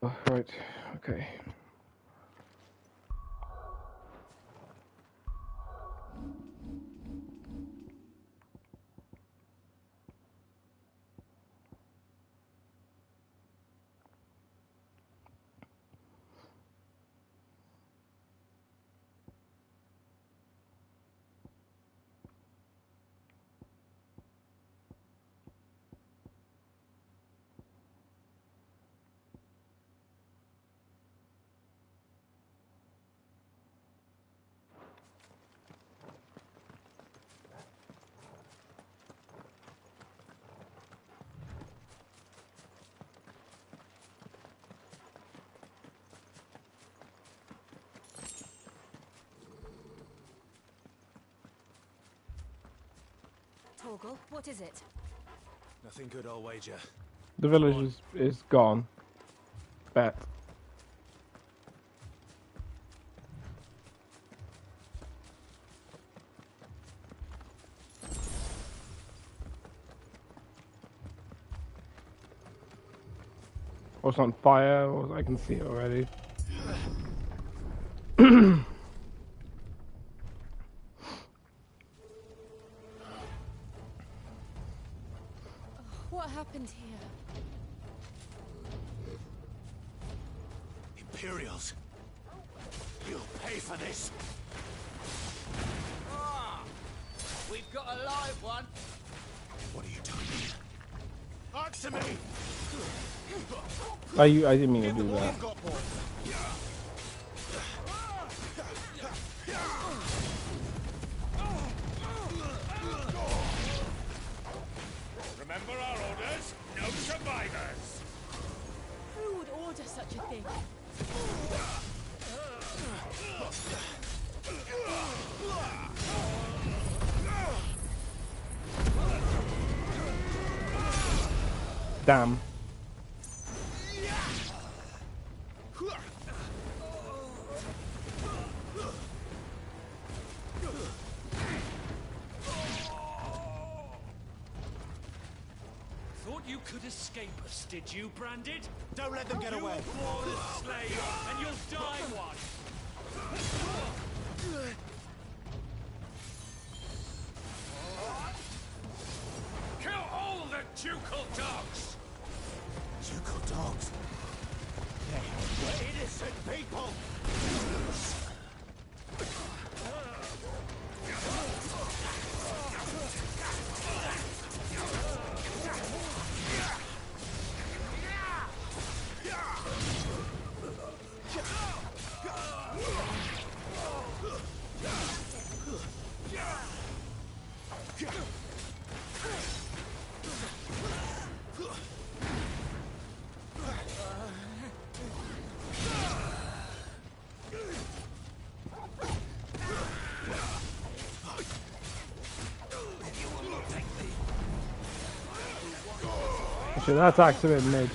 Oh, right. Okay. Torgal, what is it? Nothing good, I'll wager. The village is gone. Bet. Or it's on fire, or I can see it already. What happened here? Imperials! You'll pay for this! Ah! We've got a live one! What are you doing here? Answer me! I didn't mean to do that. Remember our orders? No survivors! Who would order such a thing? Damn. Thought you could escape us, did you, Branded? Don't let them get away! You're born a slave, and you'll die one! Kill all the ducal dogs! Ducal dogs? They were innocent people! Actually, that's accident mid.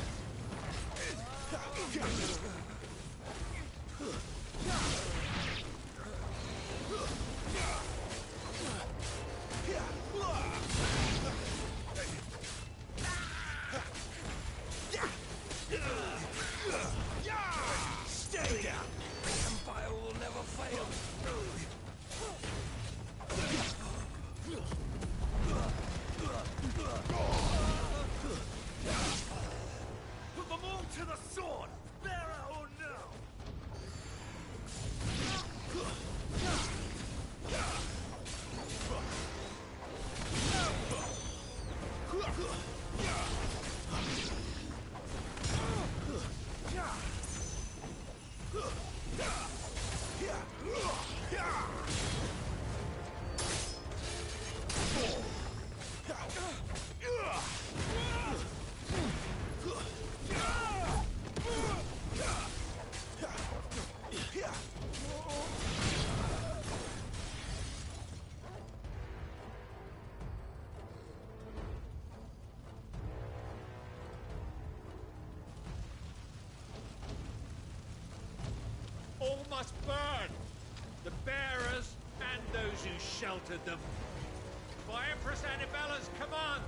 All must burn! The bearers and those who sheltered them. By Empress Annibella's command!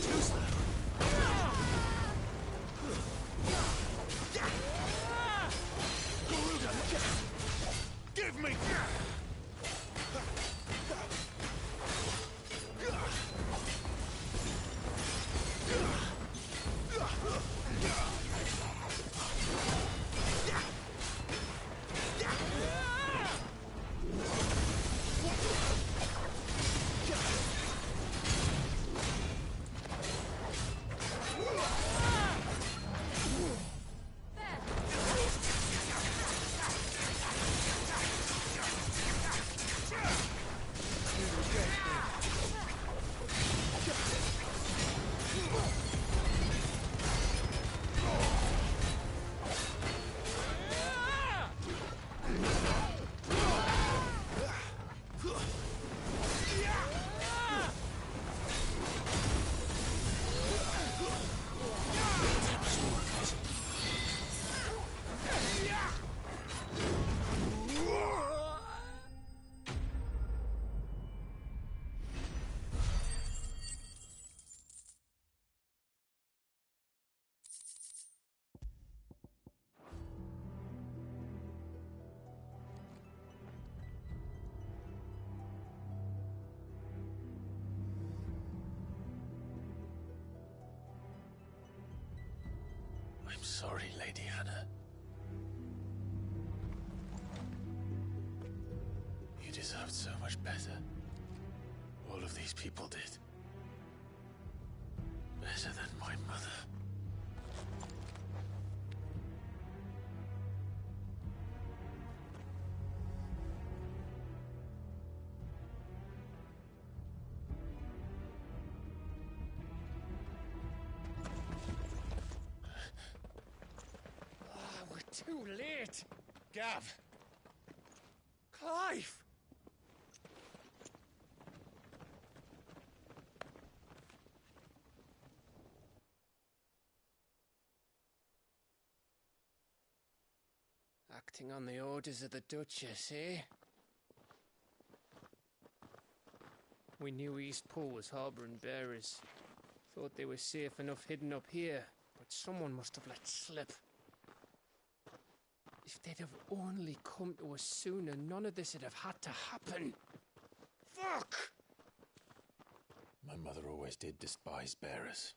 Too slow. Give me! I'm sorry, Lady Hannah. You deserved so much better. All of these people did. Better than my mother. Too late! Gav! Clive! Acting on the orders of the Duchess, eh? We knew Eastpool was harbouring bearers. Thought they were safe enough hidden up here, but someone must have let slip. If they'd have only come to us sooner, none of this would have had to happen. Fuck! My mother always did despise bearers.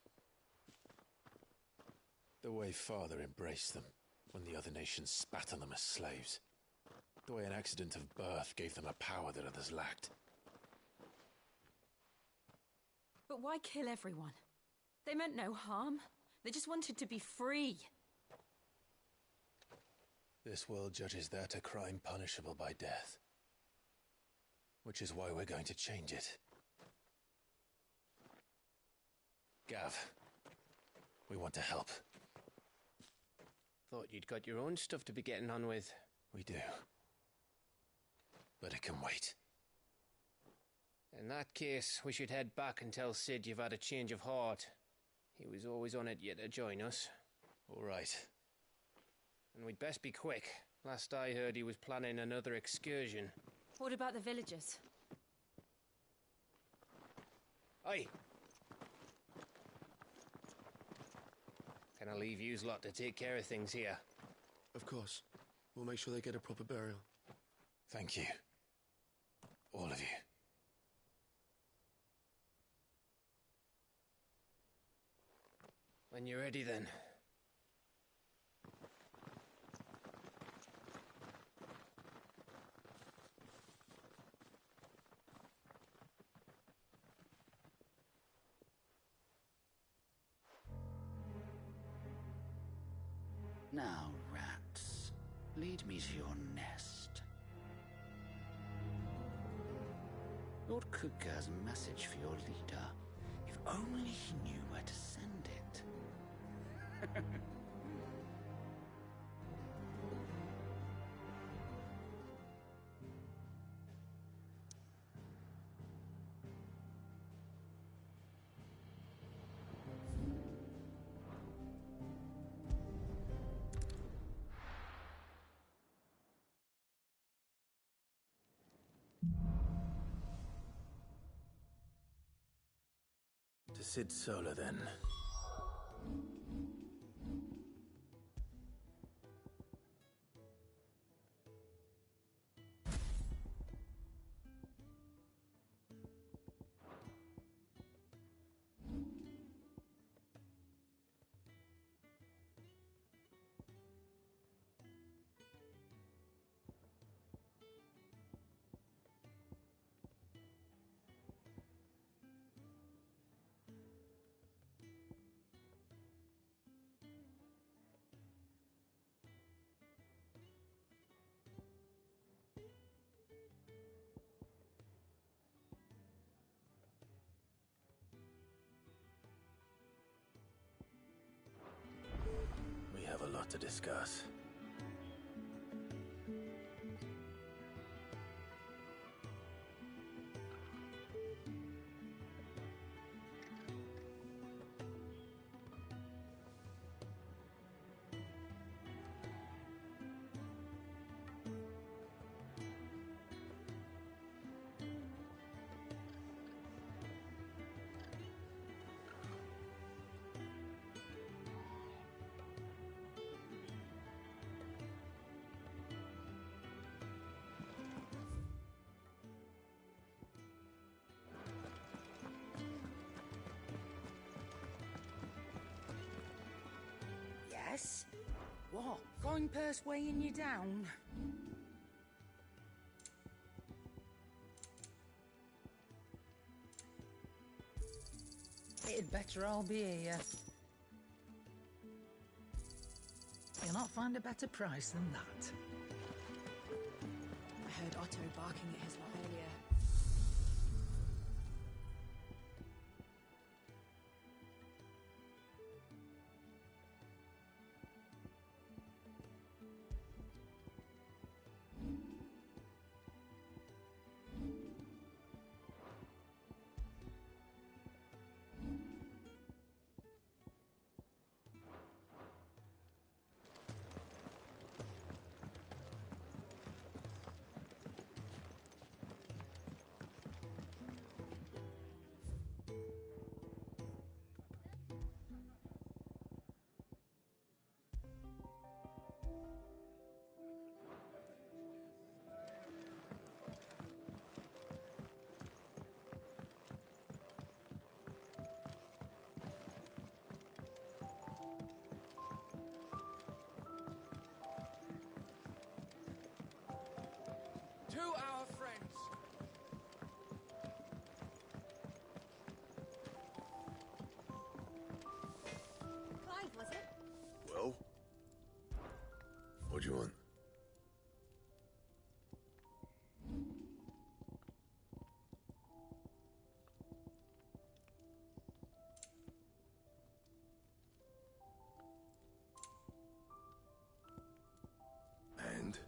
The way Father embraced them when the other nations spat on them as slaves. The way an accident of birth gave them a power that others lacked. But why kill everyone? They meant no harm. They just wanted to be free. This world judges that a crime punishable by death. Which is why we're going to change it. Gav, we want to help. Thought you'd got your own stuff to be getting on with. We do. But it can wait. In that case, we should head back and tell Sid you've had a change of heart. He was always on it yet to join us. All right. And we'd best be quick. Last I heard, he was planning another excursion. What about the villagers? Aye. Can I leave yous lot to take care of things here? Of course. We'll make sure they get a proper burial. Thank you. All of you. When you're ready, then. Now, rats, lead me to your nest. Lord Kuka has a message for your leader. If only he knew where to send it. Sid Solar, then. We have a lot to discuss. Yes? What? Going purse weighing you down? It'd better all be here. You'll not find a better price than that. I heard Otto barking at his lot earlier. To our friends. Clive, was it? Well? What do you want? And?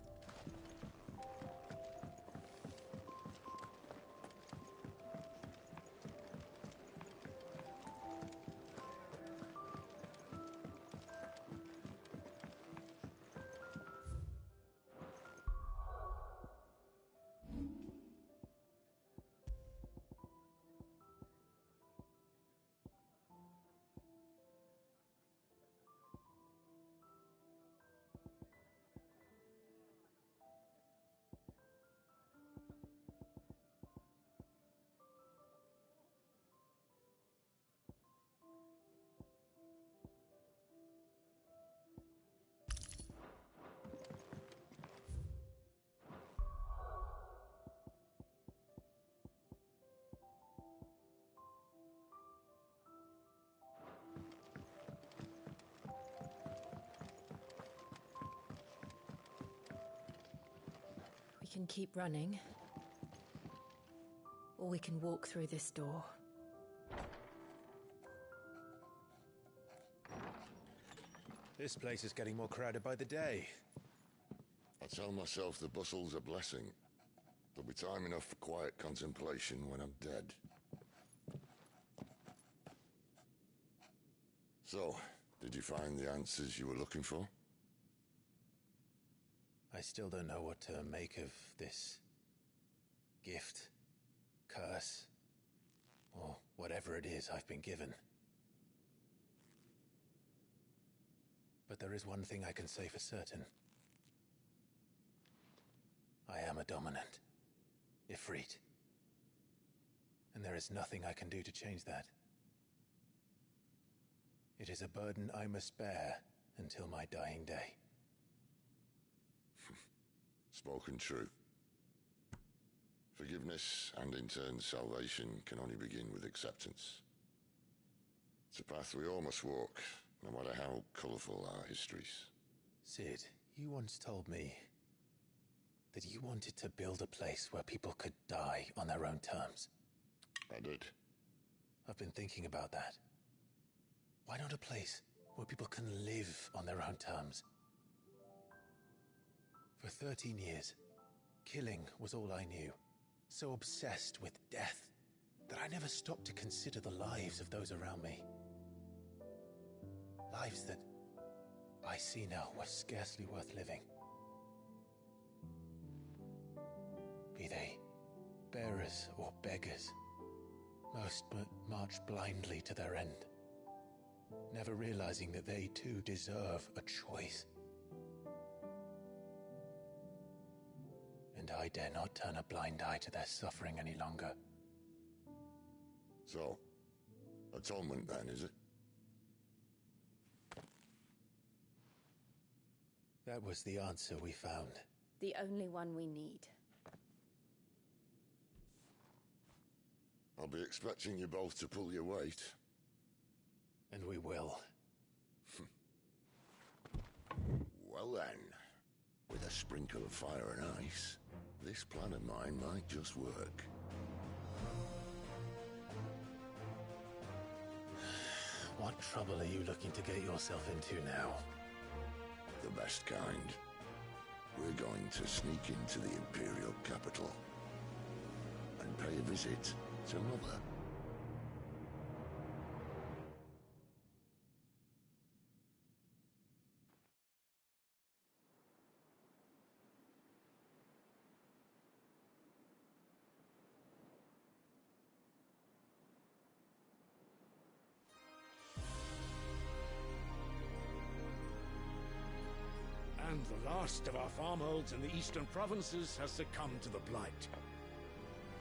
We can keep running. Or we can walk through this door. This place is getting more crowded by the day. I tell myself the bustle's a blessing. There'll be time enough for quiet contemplation when I'm dead. So, did you find the answers you were looking for? I still don't know what to make of this gift, curse, or whatever. whatever it is I've been given. But there is one thing I can say for certain. I am a dominant. Ifrit. And there is nothing I can do to change that. It is a burden I must bear until my dying day. Spoken true. Forgiveness, and in turn salvation, can only begin with acceptance. It's a path we all must walk, no matter how colourful our histories. Sid, you once told me that you wanted to build a place where people could die on their own terms. I did. I've been thinking about that. Why not a place where people can live on their own terms? For 13 years, killing was all I knew. So obsessed with death that I never stopped to consider the lives of those around me. Lives that I see now were scarcely worth living. Be they bearers or beggars, most march blindly to their end, never realizing that they too deserve a choice. And I dare not turn a blind eye to their suffering any longer. So, atonement then, is it? That was the answer we found. The only one we need. I'll be expecting you both to pull your weight. And we will. Well then, with a sprinkle of fire and ice, this plan of mine might just work. What trouble are you looking to get yourself into now? The best kind. We're going to sneak into the Imperial capital and pay a visit to Mother. And the last of our farmholds in the eastern provinces has succumbed to the blight.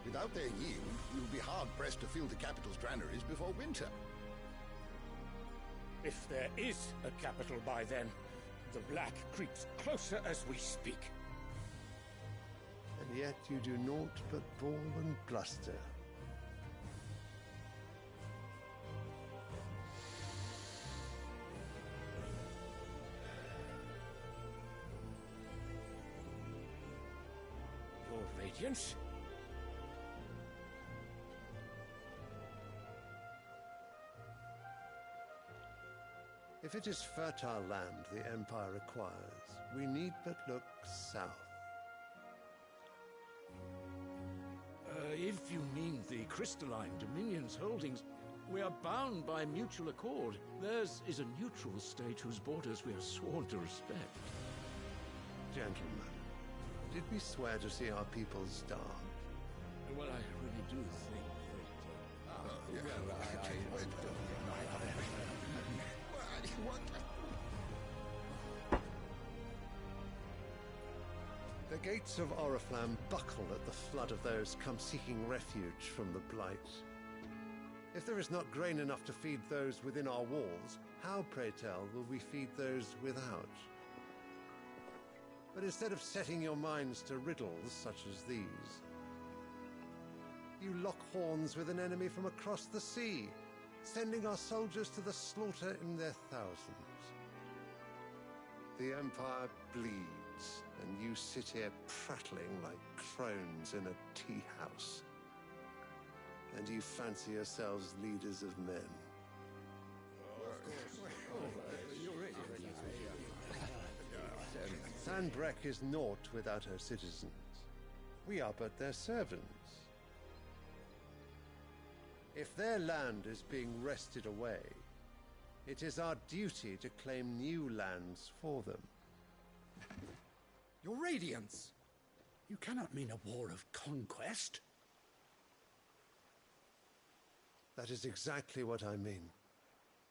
Without their yield, we will be hard-pressed to fill the capital's granaries before winter. If there is a capital by then, the black creeps closer as we speak. And yet you do naught but bawl and bluster. Your Radiance? If it is fertile land the Empire requires, we need but look south. If you mean the crystalline Dominion's holdings, we are bound by mutual accord. Theirs is a neutral state whose borders we are sworn to respect. Gentlemen, did we swear to see our people starve? Well, I really do think that... The gates of Oriflamme buckle at the flood of those come seeking refuge from the Blight. If there is not grain enough to feed those within our walls, how, pray tell, will we feed those without? But instead of setting your minds to riddles such as these, you lock horns with an enemy from across the sea, sending our soldiers to the slaughter in their thousands. The Empire bleeds, and you sit here prattling like crones in a tea house. And you fancy yourselves leaders of men. Sandbreck is naught without her citizens. We are but their servants. If their land is being wrested away, it is our duty to claim new lands for them. Your Radiance! You cannot mean a war of conquest. That is exactly what I mean.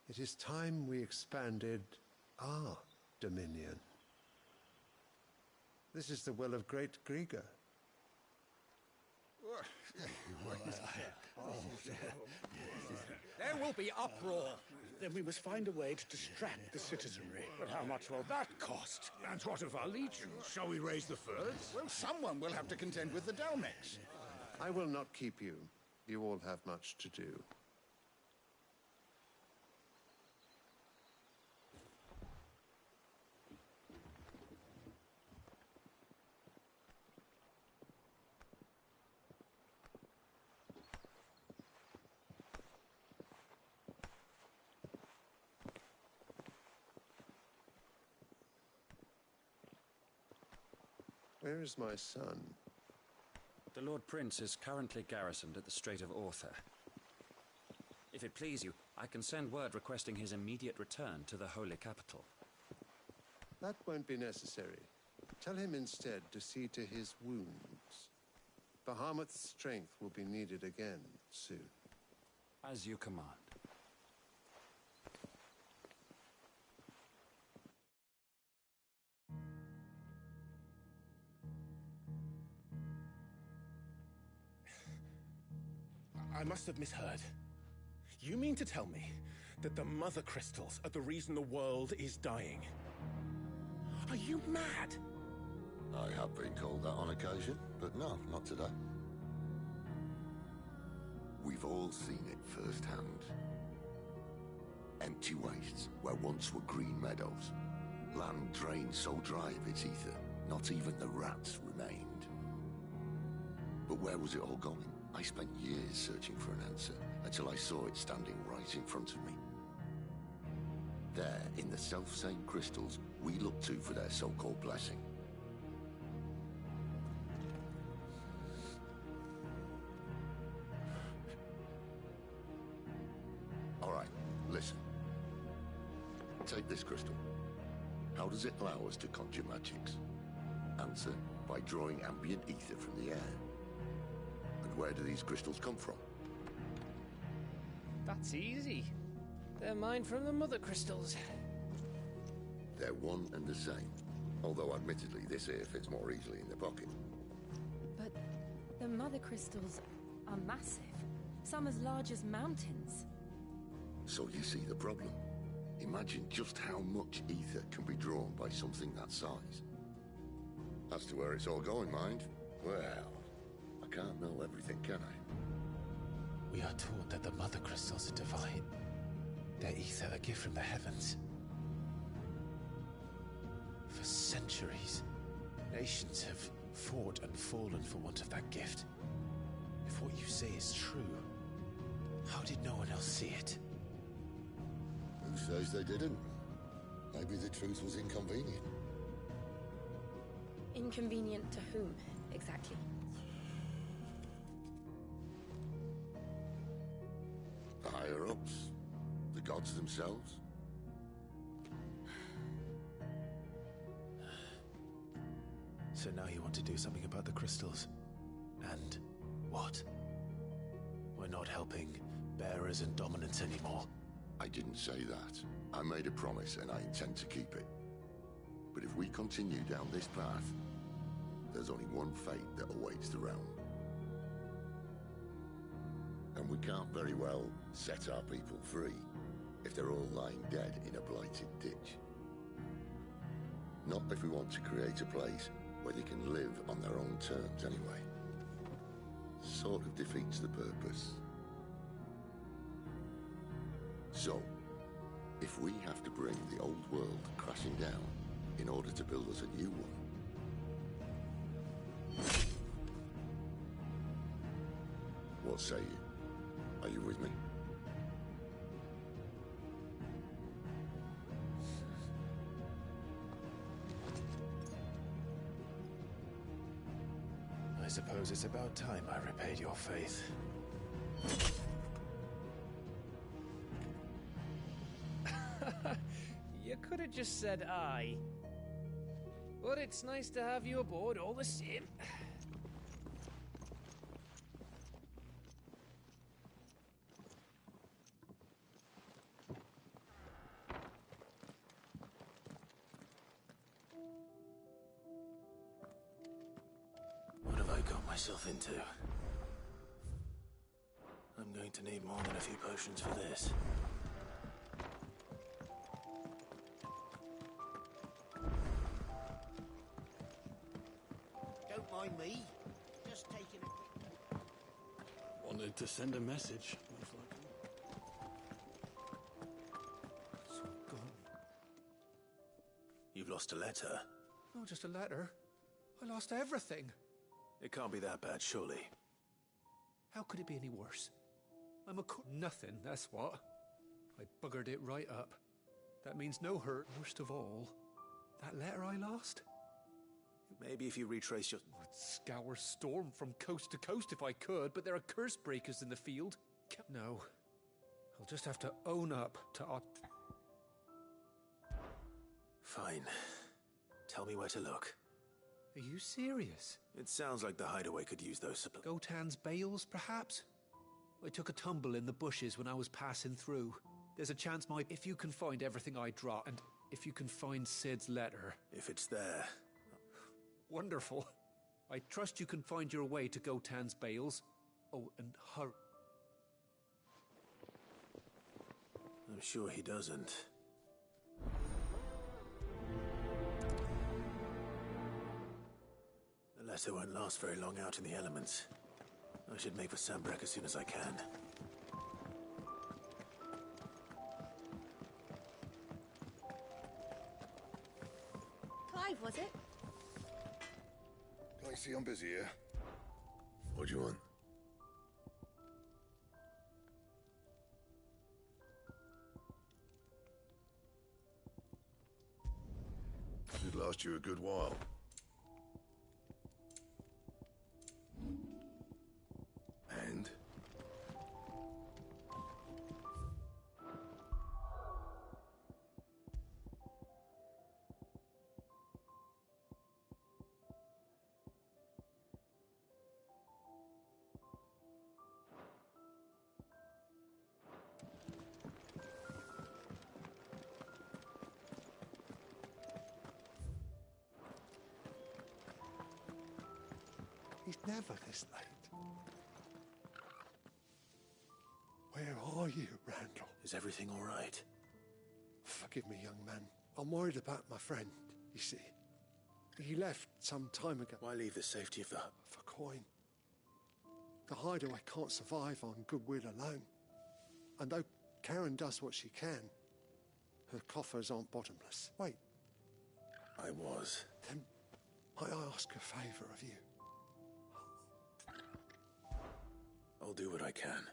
It is time we expanded our dominion. This is the will of great Grieger. There will be uproar. Then we must find a way to distract the citizenry. But how much will that cost? And what of our legions? Shall we raise the furs? Well, someone will have to contend with the Dalmex. I will not keep you. You all have much to do. Where is my son? The Lord Prince is currently garrisoned at the Strait of Author. If it please you, I can send word requesting his immediate return to the Holy Capital. That won't be necessary. Tell him instead to see to his wounds. Bahamut's strength will be needed again soon. As you command. I must have misheard. You mean to tell me that the Mother Crystals are the reason the world is dying? Are you mad? I have been called that on occasion, but no, not today. We've all seen it firsthand. Empty wastes where once were green meadows. Land drained so dry of its ether, not even the rats remained. But where was it all going? I spent years searching for an answer, until I saw it standing right in front of me. There, in the self-same crystals we look to for their so-called blessing. All right, listen. Take this crystal. How does it allow us to conjure magics? Answer, by drawing ambient ether from the air. Where do these crystals come from? That's easy. They're mined from the Mother Crystals. They're one and the same. Although admittedly this here fits more easily in the pocket. But the Mother Crystals are massive. Some as large as mountains. So you see the problem. Imagine just how much ether can be drawn by something that size. As to where it's all going, mind? Well, I can't know everything, can I? We are taught that the Mother Crystals are divine. Their ether a gift from the heavens. For centuries, nations have fought and fallen for want of that gift. If what you say is true, how did no one else see it? Who says they didn't? Maybe the truth was inconvenient. Inconvenient to whom, exactly? The higher-ups? The gods themselves? So now you want to do something about the crystals. And what? We're not helping bearers and dominants anymore. I didn't say that. I made a promise and I intend to keep it. But if we continue down this path, there's only one fate that awaits the realm. And we can't very well set our people free if they're all lying dead in a blighted ditch. Not if we want to create a place where they can live on their own terms anyway. Sort of defeats the purpose. So, if we have to bring the old world crashing down in order to build us a new one, what say you? Are you with me? I suppose it's about time I repaid your faith. You could have just said aye. But it's nice to have you aboard all the same. myself into? I'm going to need more than a few potions for this. Don't mind me. Just taking a quick... Wanted to send a message, most likely. It's all gone. You've lost a letter. Not just a letter. I lost everything. It can't be that bad, surely. How could it be any worse? I'm a nothing, that's what. I buggered it right up. That means no hurt. Worst of all, that letter I lost? Maybe if you retrace your... I'd scour Storm from coast to coast if I could, but there are curse breakers in the field. No. I'll just have to own up to our... Fine. Tell me where to look. Are you serious? It sounds like the hideaway could use those supplies. Gotan's bales, perhaps? I took a tumble in the bushes when I was passing through. There's a chance if you can find everything I dropped, and if you can find Sid's letter... If it's there... Wonderful. I trust you can find your way to Gotan's bales. Oh, and hurry. I'm sure he doesn't. The letter won't last very long out in the elements. I should make for Sambrek as soon as I can. Clive, was it? Can I see I'm busy here? What do you want? Should last you a good while. And? He's never this late. Where are you, Randall? Is everything all right? Forgive me, young man. I'm worried about my friend, you see. He left some time ago. Why leave the safety of the... For coin. The hideaway can't survive on goodwill alone. And though Karen does what she can, her coffers aren't bottomless. Wait. I was. Then might I ask a favour of you? I'll do what I can.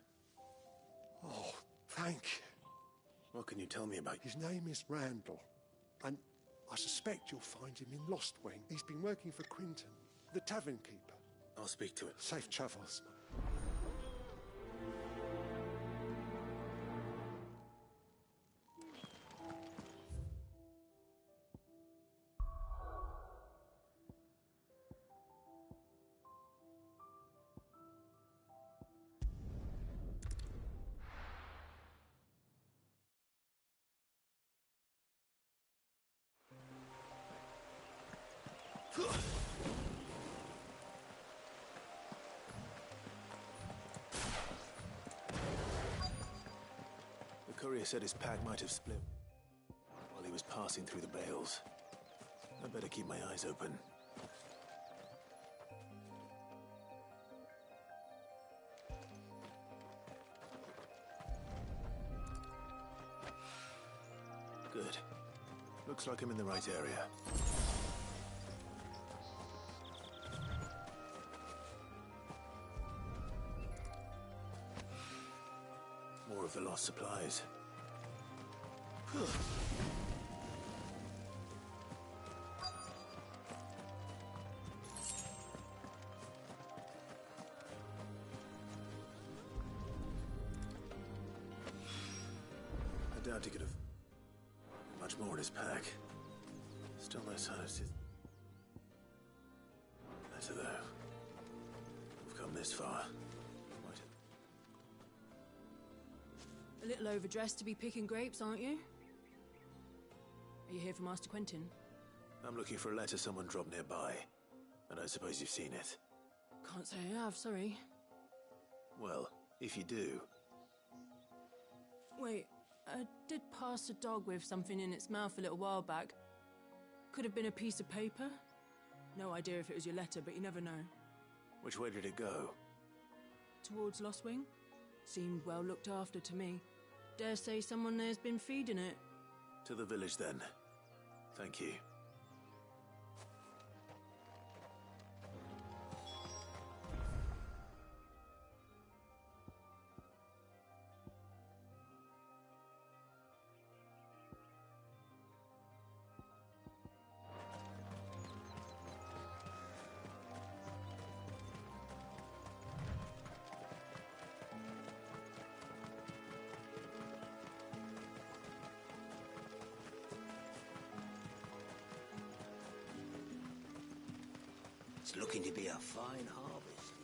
Oh, thank you. What can you tell me about... His name is Randall, and I suspect you'll find him in Lostwing. He's been working for Quinton, the tavern keeper. I'll speak to him. Safe travels. The courier said his pack might have split while he was passing through the bales. I better keep my eyes open. Good. Looks like I'm in the right area. More of the lost supplies. I doubt he could have much more in his pack. Still no sign of his... Better though. We've come this far. A little overdressed to be picking grapes, aren't you? Are you here for Master Quentin? I'm looking for a letter someone dropped nearby, and I suppose you've seen it. Can't say I have, sorry. Well, if you do... Wait, I did pass a dog with something in its mouth a little while back. Could have been a piece of paper. No idea if it was your letter, but you never know. Which way did it go? Towards Lost Wing. Seemed well looked after to me. Dare say someone there's been feeding it. To the village, then. Thank you. It's looking to be a fine harvest.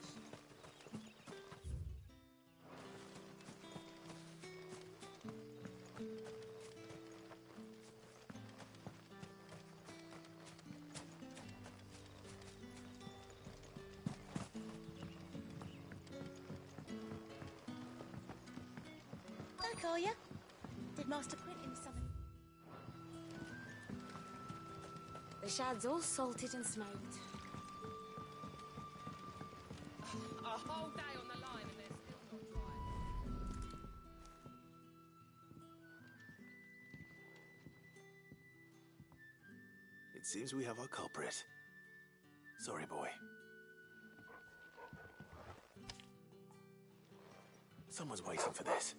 Back, are ya? Did Master Quentin summon? The shad's all salted and smoked. A whole day on the line and they're still not dry. It seems we have our culprit. Sorry, boy. Someone's waiting for this.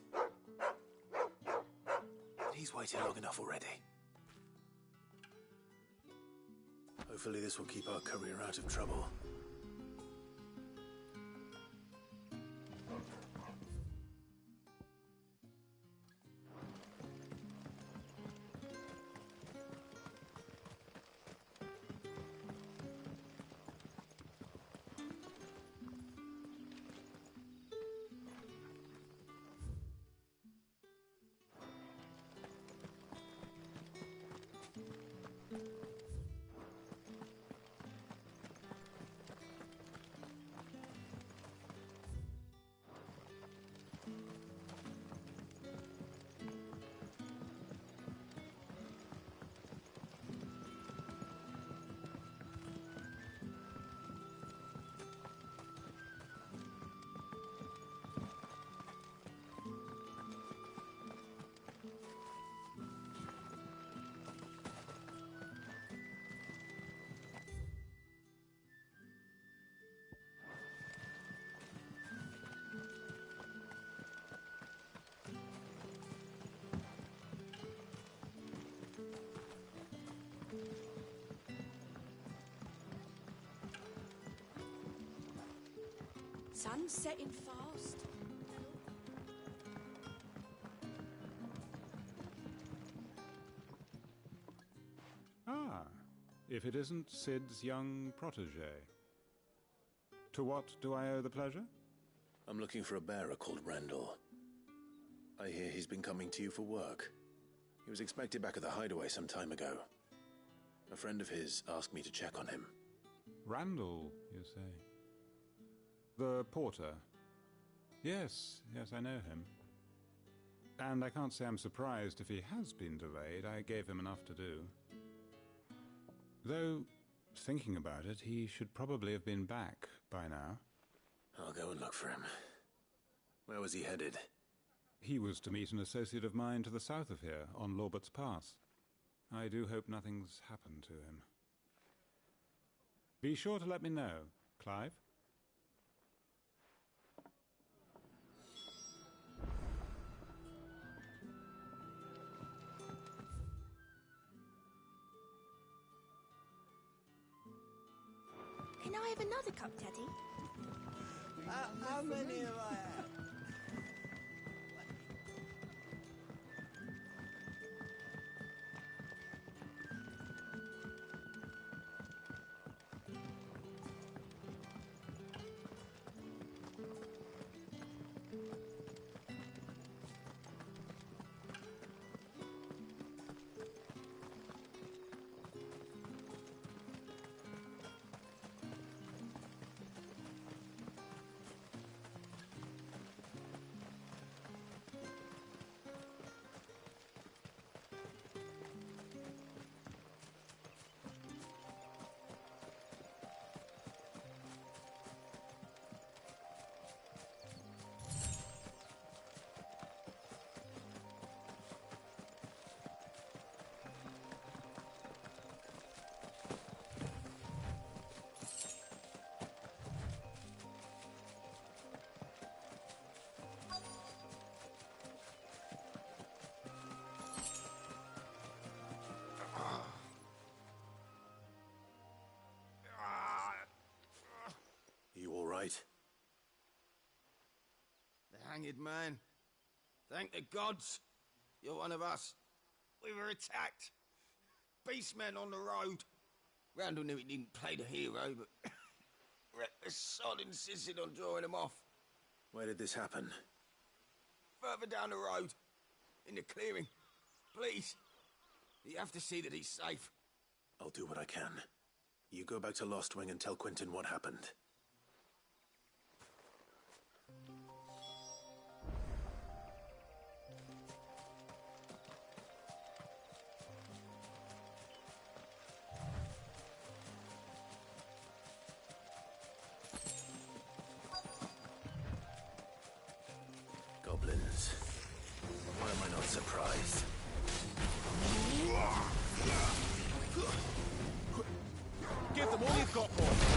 And he's waited long enough already. Hopefully this will keep our courier out of trouble. Sun's setting fast. Ah, if it isn't Sid's young protege. To what do I owe the pleasure? I'm looking for a bearer called Randall. I hear he's been coming to you for work. He was expected back at the hideaway some time ago. A friend of his asked me to check on him. Randall, you say? The porter? Yes, I know him. And I can't say I'm surprised if he has been delayed. I gave him enough to do. Though, thinking about it, he should probably have been back by now. I'll go and look for him. Where was he headed? He was to meet an associate of mine to the south of here, on Lorbert's Pass. I do hope nothing's happened to him. Be sure to let me know, Clive. Can I have another cup, Daddy? How many have I had? hanged man. Thank the gods. You're one of us. We were attacked. Beastmen on the road. Randall knew he didn't play the hero, but reckless sod insisted on drawing him off. Where did this happen? Further down the road. In the clearing. Please. You have to see that he's safe. I'll do what I can. You go back to Lost Wing and tell Quentin what happened. Goblins. Why am I not surprised? Give them all you've got, boy.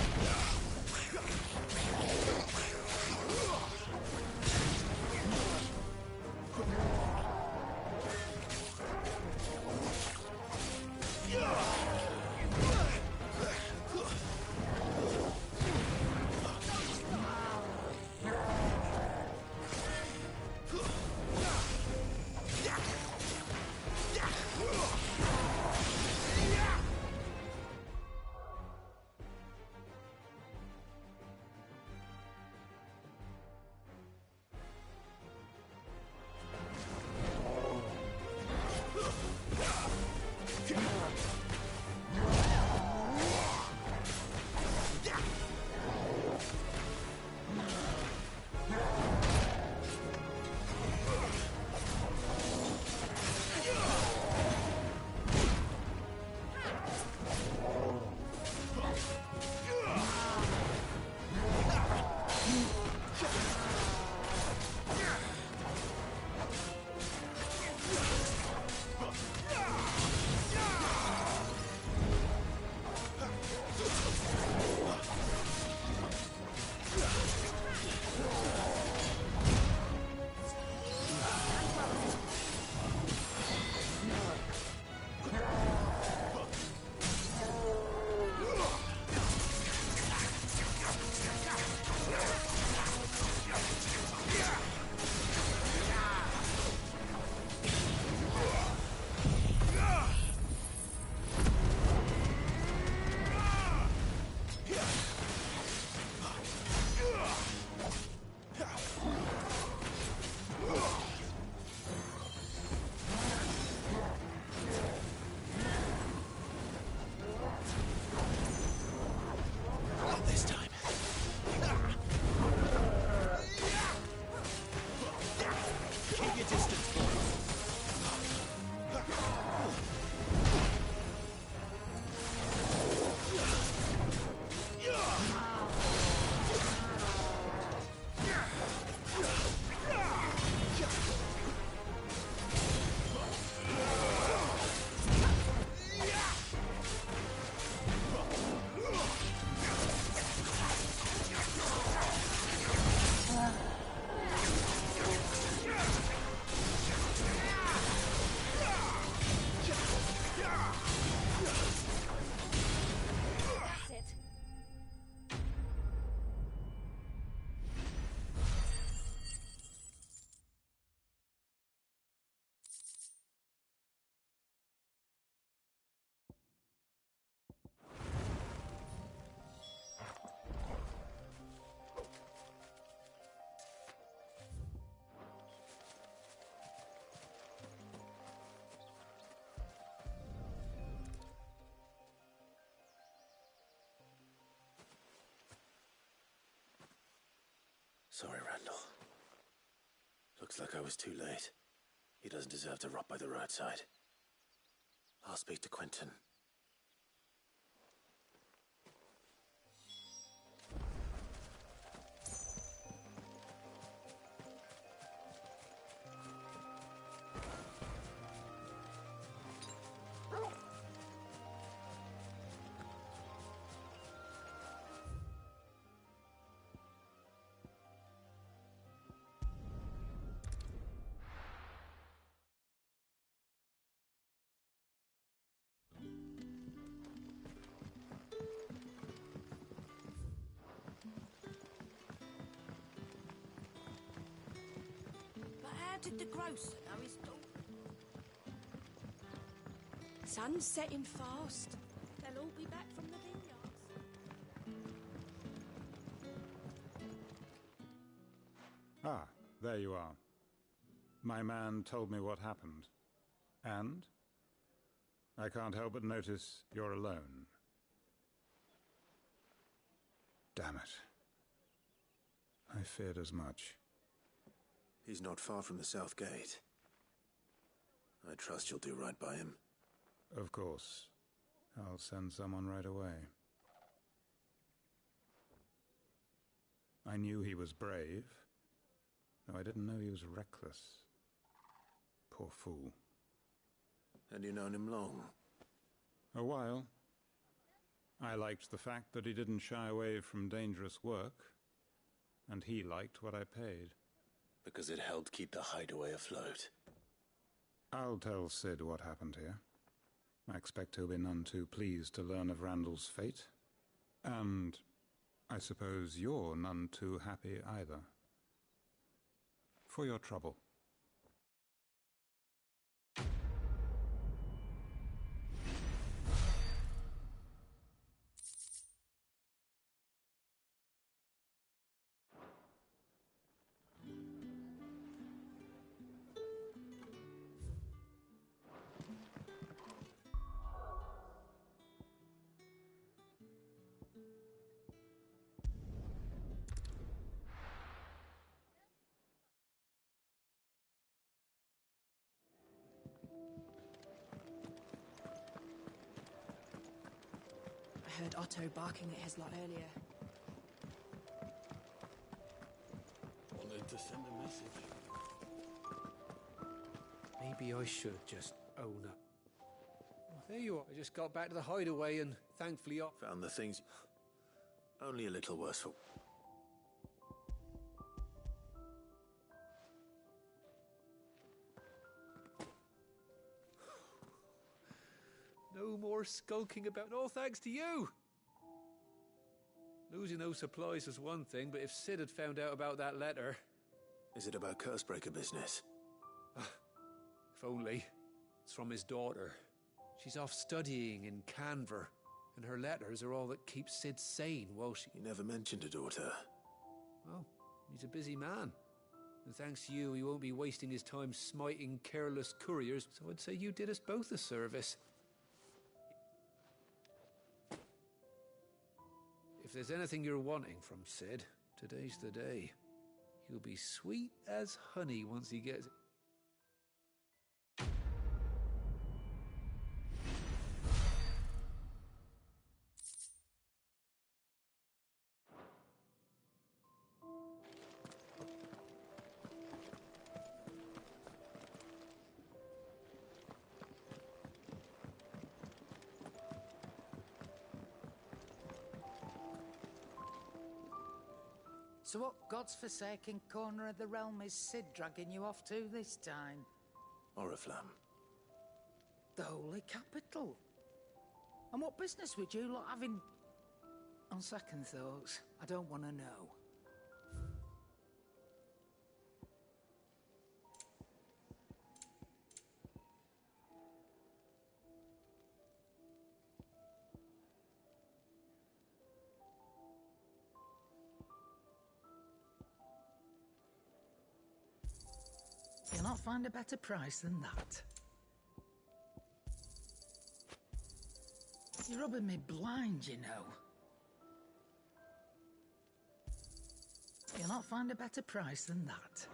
Sorry, Randall. Looks like I was too late. He doesn't deserve to rot by the roadside. I'll speak to Quentin. did the grocer know his daughter? Sun's setting fast. They'll all be back from the vineyards. Ah, there you are. My man told me what happened. And? I can't help but notice you're alone. Damn it. I feared as much. He's not far from the south gate. I trust you'll do right by him. Of course. I'll send someone right away. I knew he was brave, though I didn't know he was reckless. Poor fool. And you known him long? A while. I liked the fact that he didn't shy away from dangerous work, and he liked what I paid. Because it helped keep the hideaway afloat. I'll tell Sid what happened here. I expect he'll be none too pleased to learn of Randall's fate. And I suppose you're none too happy either. For your trouble. I heard Otto barking at his lot earlier. Wanted to send a message. Maybe I should just own up. Oh, there you are. I just got back to the hideaway and thankfully I found the things only a little worse for... No more skulking about. All thanks to you. Losing those supplies was one thing, but if Sid had found out about that letter... Is it about Cursebreaker business? If only. It's from his daughter. She's off studying in Canver, and her letters are all that keep Sid sane while she... You never mentioned a daughter. Well, he's a busy man. And thanks to you, he won't be wasting his time smiting careless couriers, so I'd say you did us both a service. If there's anything you're wanting from Sid, today's the day. He'll be sweet as honey once he gets... So what god's-forsaken corner of the realm is Sid dragging you off to this time? Oriflamme. The Holy Capital. And what business would you lot have in... On second thoughts, I don't want to know. You'll not find a better price than that. You're rubbing me blind, you know. You'll not find a better price than that.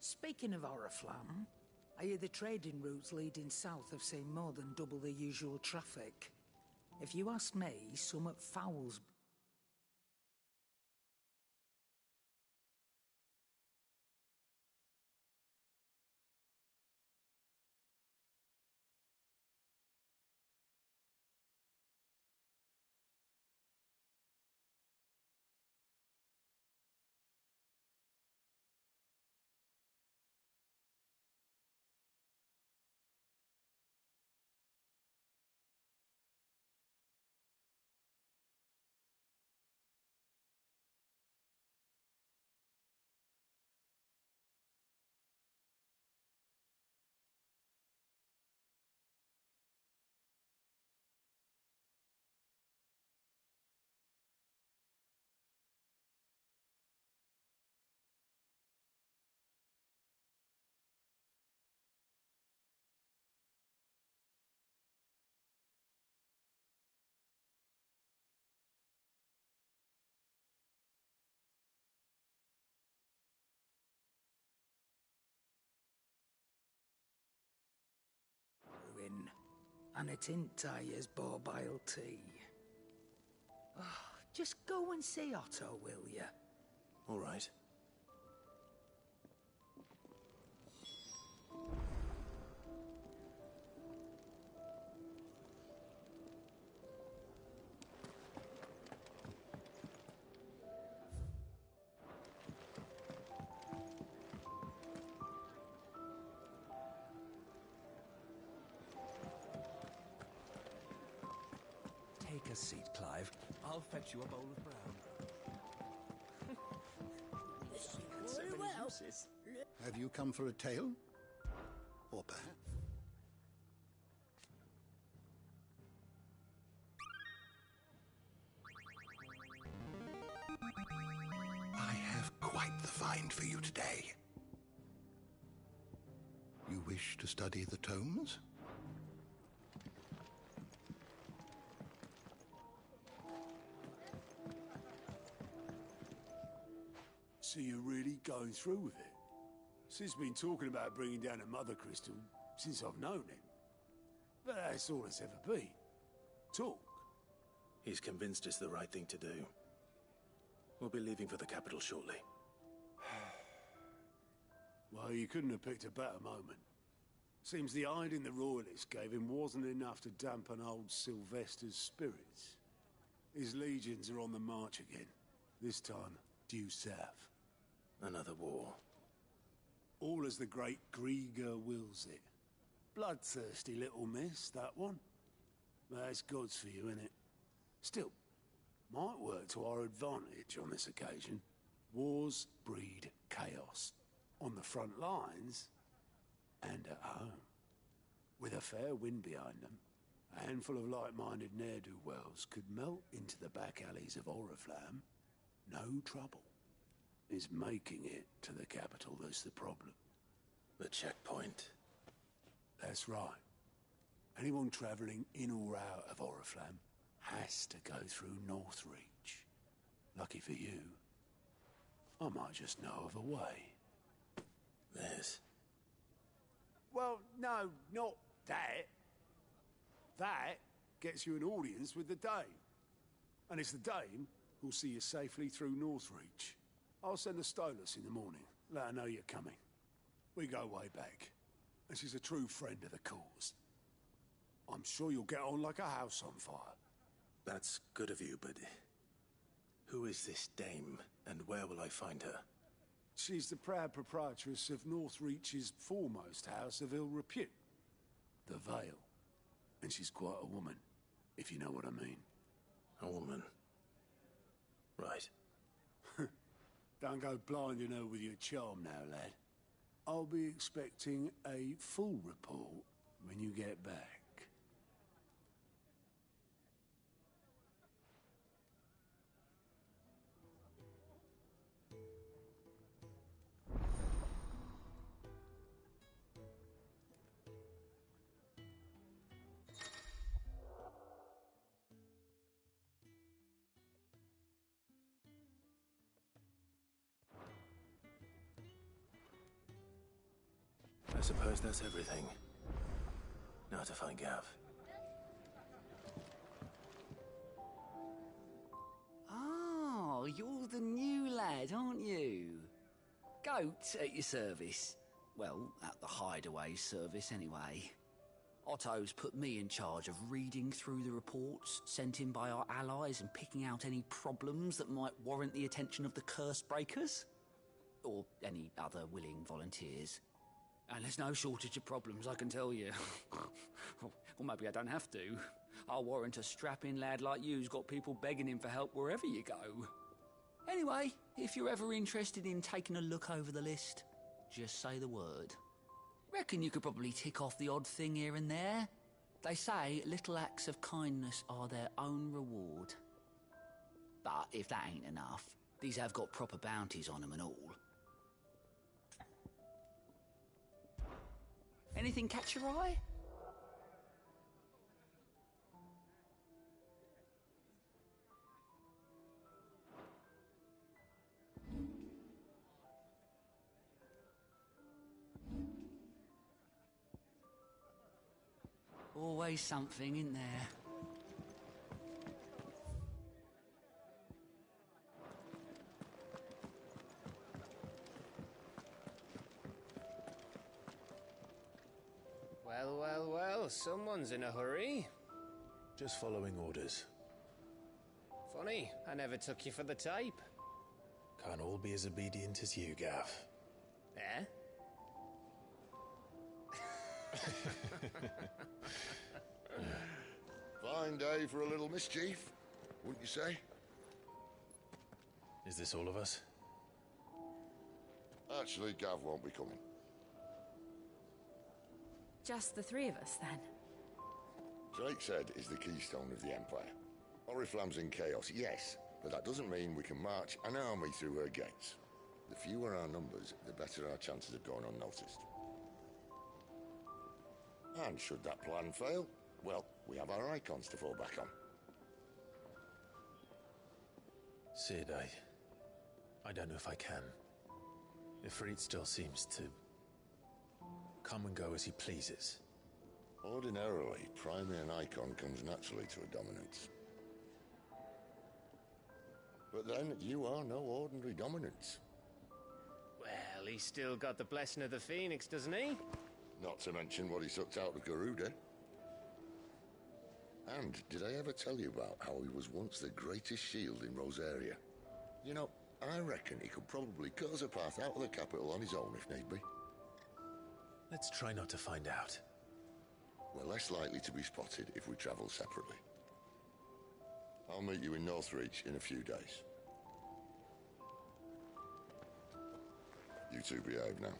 Speaking of Oriflamme, I hear the trading routes leading south have seen more than double the usual traffic. If you ask me, somewhat foul's and a Tintaya's borbile tea. Oh, just go and see Otto, will you? All right. Take a seat, Clive. I'll fetch you a bowl of brown. Very well. Have you come for a tale? Or perhaps... I have quite the find for you today. You wish to study the tomes? So you're really going through with it? Sid's been talking about bringing down a mother crystal since I've known him. But that's all it's ever been. Talk. He's convinced it's the right thing to do. We'll be leaving for the capital shortly. Well, you couldn't have picked a better moment. Seems the hiding the royalists gave him wasn't enough to dampen old Sylvester's spirits. His legions are on the march again. This time, due south. Another war. All as the great Grieger wills it. Bloodthirsty little miss, that one. That's God's for you, innit? Still, might work to our advantage on this occasion. Wars breed chaos. On the front lines, and at home. With a fair wind behind them, a handful of like-minded ne'er-do-wells could melt into the back alleys of Oriflamme. No trouble. It's making it to the capital that's the problem. The checkpoint. That's right. Anyone travelling in or out of Oriflamme has to go through Northreach. Lucky for you, I might just know of a way. This? Well, no, not that. That gets you an audience with the Dame. And it's the Dame who'll see you safely through Northreach. I'll send the Stolas in the morning. Let her know you're coming. We go way back. And she's a true friend of the cause. I'm sure you'll get on like a house on fire. That's good of you, but... who is this Dame, and where will I find her? She's the proud proprietress of Northreach's foremost house of ill repute. The Vale. And she's quite a woman, if you know what I mean. A woman. Right. Don't go blinding her with your charm now, lad. I'll be expecting a full report when you get back. I suppose that's everything. Now to find Gav. Oh, you're the new lad, aren't you? Goat at your service. Well, at the hideaway service, anyway. Otto's put me in charge of reading through the reports sent in by our allies and picking out any problems that might warrant the attention of the curse breakers. Or any other willing volunteers. And there's no shortage of problems, I can tell you. Or maybe I don't have to. I'll warrant a strapping lad like you's got people begging him for help wherever you go. Anyway, if you're ever interested in taking a look over the list, just say the word. Reckon you could probably tick off the odd thing here and there. They say little acts of kindness are their own reward. But if that ain't enough, these have got proper bounties on them and all. Anything catch your eye? Always something in there. Well, well, well, someone's in a hurry. Just following orders. Funny, I never took you for the type. Can't all be as obedient as you, Gav. Eh? Fine day for a little mischief, wouldn't you say? Is this all of us? Actually, Gav won't be coming. Just the three of us, then? Drake's Head is the keystone of the Empire. Oriflamme's in chaos, yes, but that doesn't mean we can march an army through her gates. The fewer our numbers, the better our chances of going unnoticed. And should that plan fail, well, we have our icons to fall back on. Sid, I don't know if I can. Ifrit still seems to come and go as he pleases. Ordinarily, priming an icon comes naturally to a dominance. But then, you are no ordinary dominance. Well, he's still got the blessing of the Phoenix, doesn't he? Not to mention what he sucked out of Garuda. And did I ever tell you about how he was once the greatest shield in Rosaria? You know, I reckon he could probably cut us a path out of the capital on his own if need be. Let's try not to find out. We're less likely to be spotted if we travel separately. I'll meet you in Northreach in a few days. You two behave now.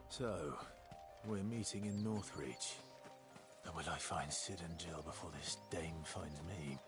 So, we're meeting in Northreach. And will I find Sid and Jill before this dame finds me?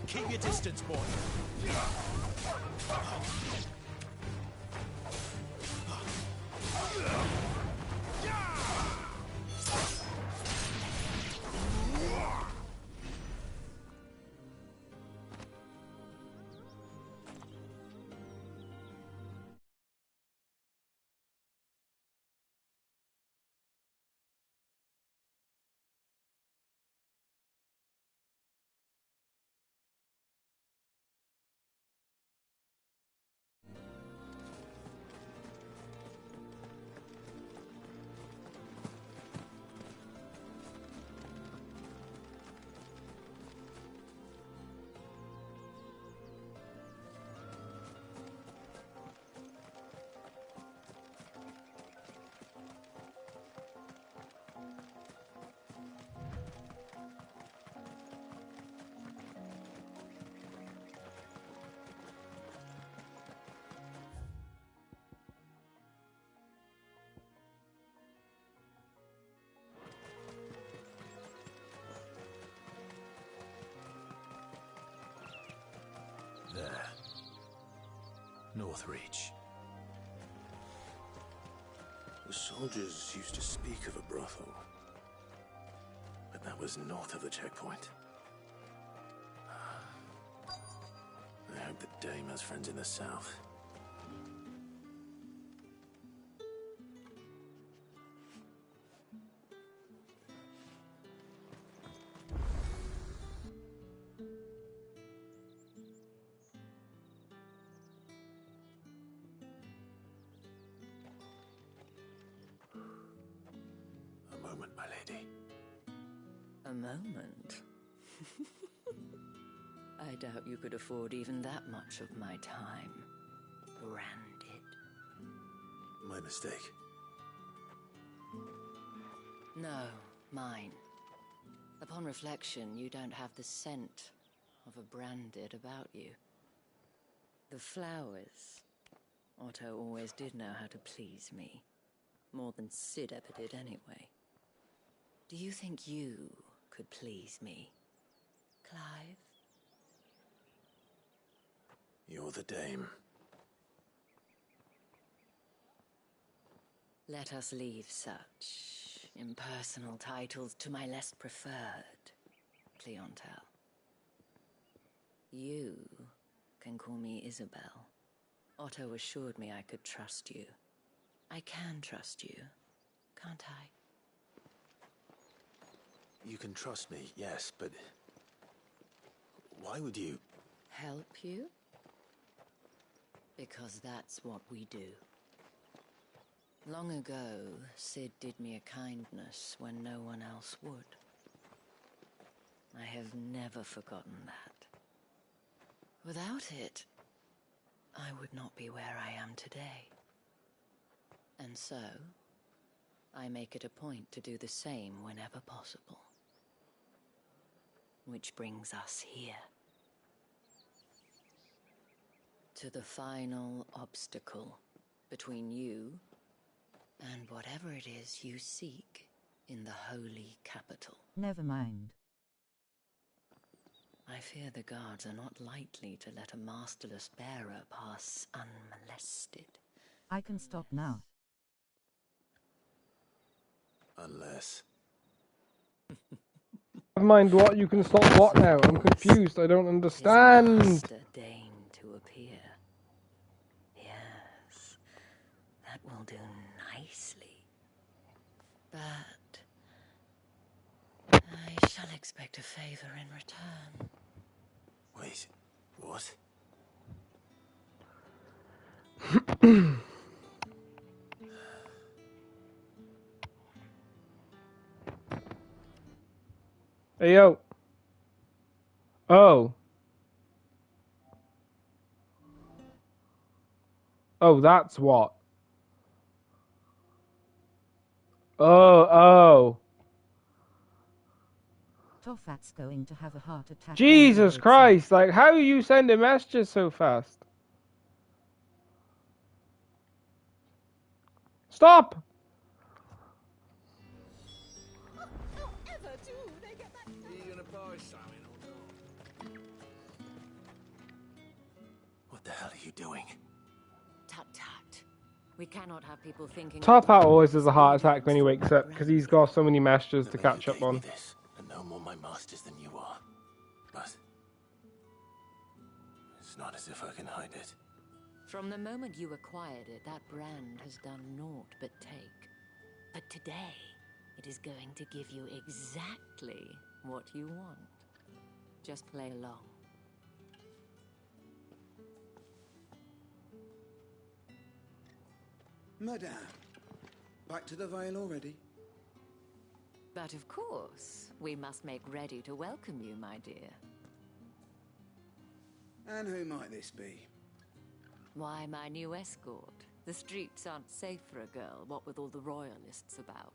Keep your distance, boy. Northreach. The soldiers used to speak of a brothel, but that was north of the checkpoint. I hope the dame has friends in the south. A moment, my lady. A moment? I doubt you could afford even that much of my time. Branded. My mistake. No, mine. Upon reflection, you don't have the scent of a branded about you. The flowers. Otto always did know how to please me. More than Sid ever did anyway. Do you think you could please me, Clive? You're the dame. Let us leave such impersonal titles to my less preferred clientele. You can call me Isabel. Otto assured me I could trust you. I can trust you, can't I? You can trust me, yes, but why would you? Help you? Because that's what we do. Long ago, Sid did me a kindness when no one else would. I have never forgotten that. Without it, I would not be where I am today. And so, I make it a point to do the same whenever possible. Which brings us here. To the final obstacle between you and whatever it is you seek in the holy capital. Never mind. I fear the guards are not likely to let a masterless bearer pass unmolested. I can stop now. Unless... Never mind what, you can stop what now? I'm confused, I don't understand. Master deign to appear. Yes, that will do nicely. But I shall expect a favor in return. Wait, what? Hey, yo. Oh. Oh, that's what. Oh. Toffat's going to have a heart attack. Jesus Christ, like, how are you sending messages so fast? Stop! What the hell are you doing? Tut tut. We cannot have people thinking. Top Hat always has a heart attack when he wakes up because he's got so many messages to catch up on. This, and no more my masters than you are. But it's not as if I can hide it. From the moment you acquired it, that brand has done naught but take. But today, it is going to give you exactly what you want. Just play along. Madame, back to the Vale already? But of course, we must make ready to welcome you, my dear. And who might this be? Why, my new escort. The streets aren't safe for a girl, what with all the royalists about.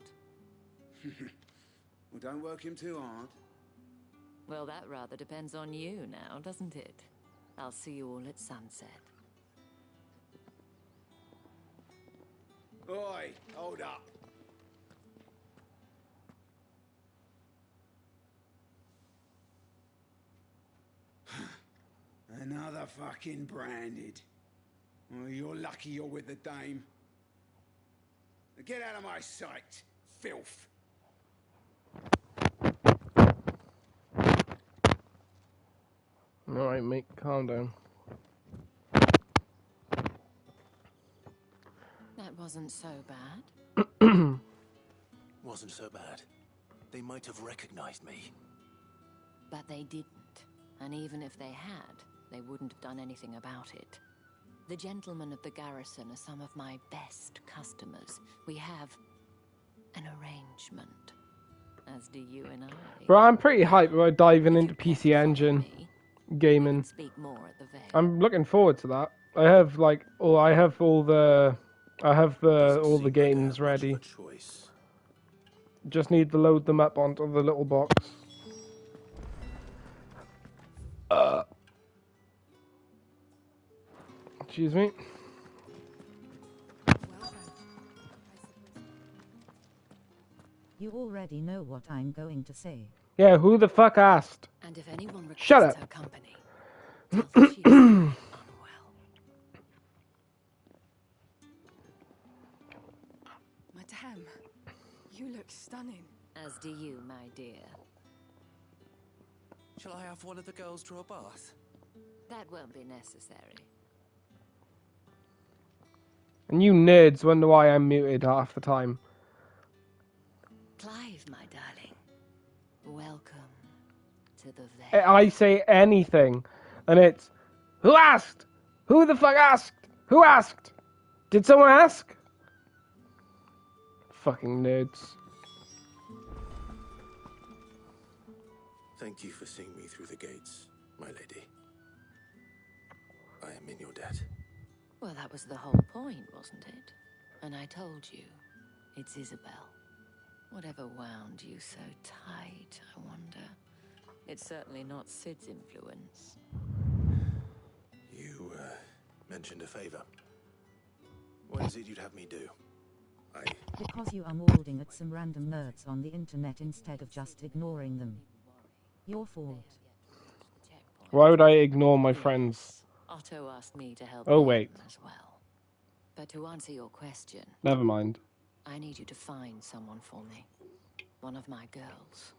Well, don't work him too hard. Well, that rather depends on you now, doesn't it? I'll see you all at sunset. Oi, hold up. Another fucking branded. Well, you're lucky you're with the dame. Now get out of my sight, filth. Alright, mate, calm down. That wasn't so bad. Wasn't so bad. They might have recognized me. But they didn't. And even if they had, they wouldn't have done anything about it. The gentlemen of the garrison are some of my best customers. We have an arrangement, as do you and I. Bro, I'm pretty hyped about diving into PC Engine gaming. Speak more at the Vale. I'm looking forward to that. I have all the games ready. Just need to load them up onto the little box. Excuse me. You already know what I'm going to say. Yeah, who the fuck asked? And if anyone Shut up. Her company, tell her she is unwell. Madame, you look stunning. As do you, my dear. Shall I have one of the girls draw a bath? That won't be necessary. And you nerds wonder why I'm muted half the time. Clive, my darling. Welcome to the Vale. I say anything, and it's, who asked? Who the fuck asked? Who asked? Did someone ask? Fucking nerds. Thank you for seeing me through the gates, my lady. I am in your debt. Well, that was the whole point, wasn't it? And I told you, it's Isabel. Whatever wound you so tight, I wonder. It's certainly not Sid's influence. You, mentioned a favor. What is it you'd have me do? Because you are mauling at some random nerds on the internet instead of just ignoring them. Your fault. Why would I ignore my friends? Otto asked me to help Oh, wait. as well. But to answer your question, Never mind. I need you to find someone for me. One of my girls.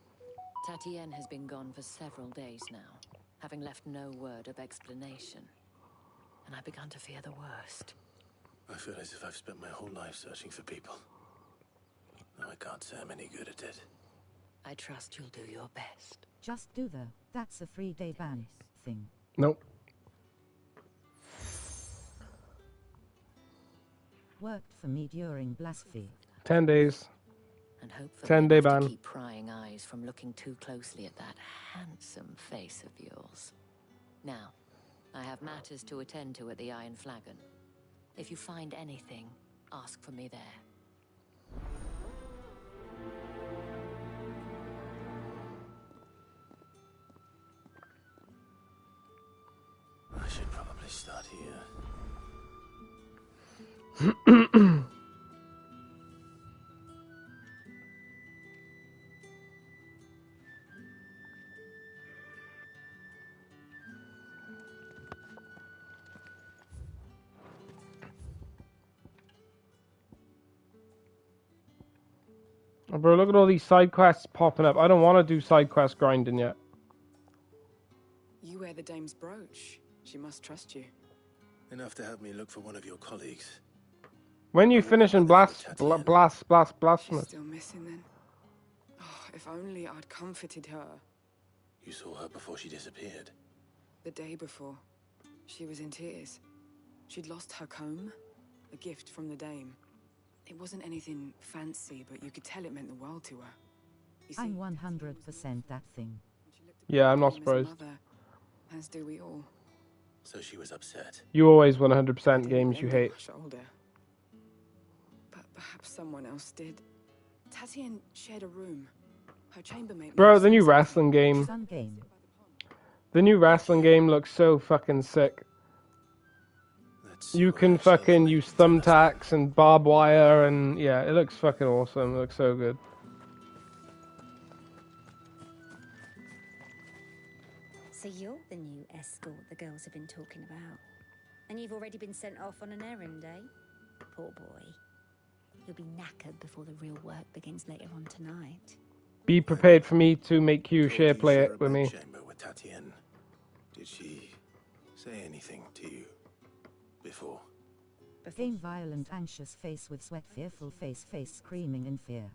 Tatienne has been gone for several days now, having left no word of explanation. And I've begun to fear the worst. I feel as if I've spent my whole life searching for people. Now I can't say I'm any good at it. I trust you'll do your best. Just do that's a 3-day ban thing. Nope. Worked for me during blasphemy. 10 days. And hopefully 10-day ban. to keep prying eyes from looking too closely at that handsome face of yours. Now, I have matters to attend to at the Iron Flagon. If you find anything, ask for me there. I should probably start here. Oh, bro, look at all these side quests popping up. I don't want to do side quest grinding yet. You wear the dame's brooch. She must trust you. Enough to have me look for one of your colleagues. When you finish in Blasphemous. She's still missing then. Oh, if only I'd comforted her. You saw her before she disappeared. The day before, she was in tears. She'd lost her comb, a gift from the dame. It wasn't anything fancy, but you could tell it meant the world to her. You see, I'm 100% that thing. Yeah, I'm not surprised. Mother, as do we all. So she was upset. You always 100% games you hate. Shoulder. But perhaps someone else did. Tatienne shared a room. Her chambermaid. Bro, the new wrestling game. The new wrestling game looks so fucking sick. You can fucking use thumbtacks and barbed wire and yeah, it looks fucking awesome. It looks so good. So you're the new escort the girls have been talking about. And you've already been sent off on an errand, eh? Poor boy. You'll be knackered before the real work begins later on tonight. Be prepared for me to make you share play it with me. Chamber with Tatienne. Did she say anything to you before? Game violent, anxious face with sweat, fearful face screaming in fear.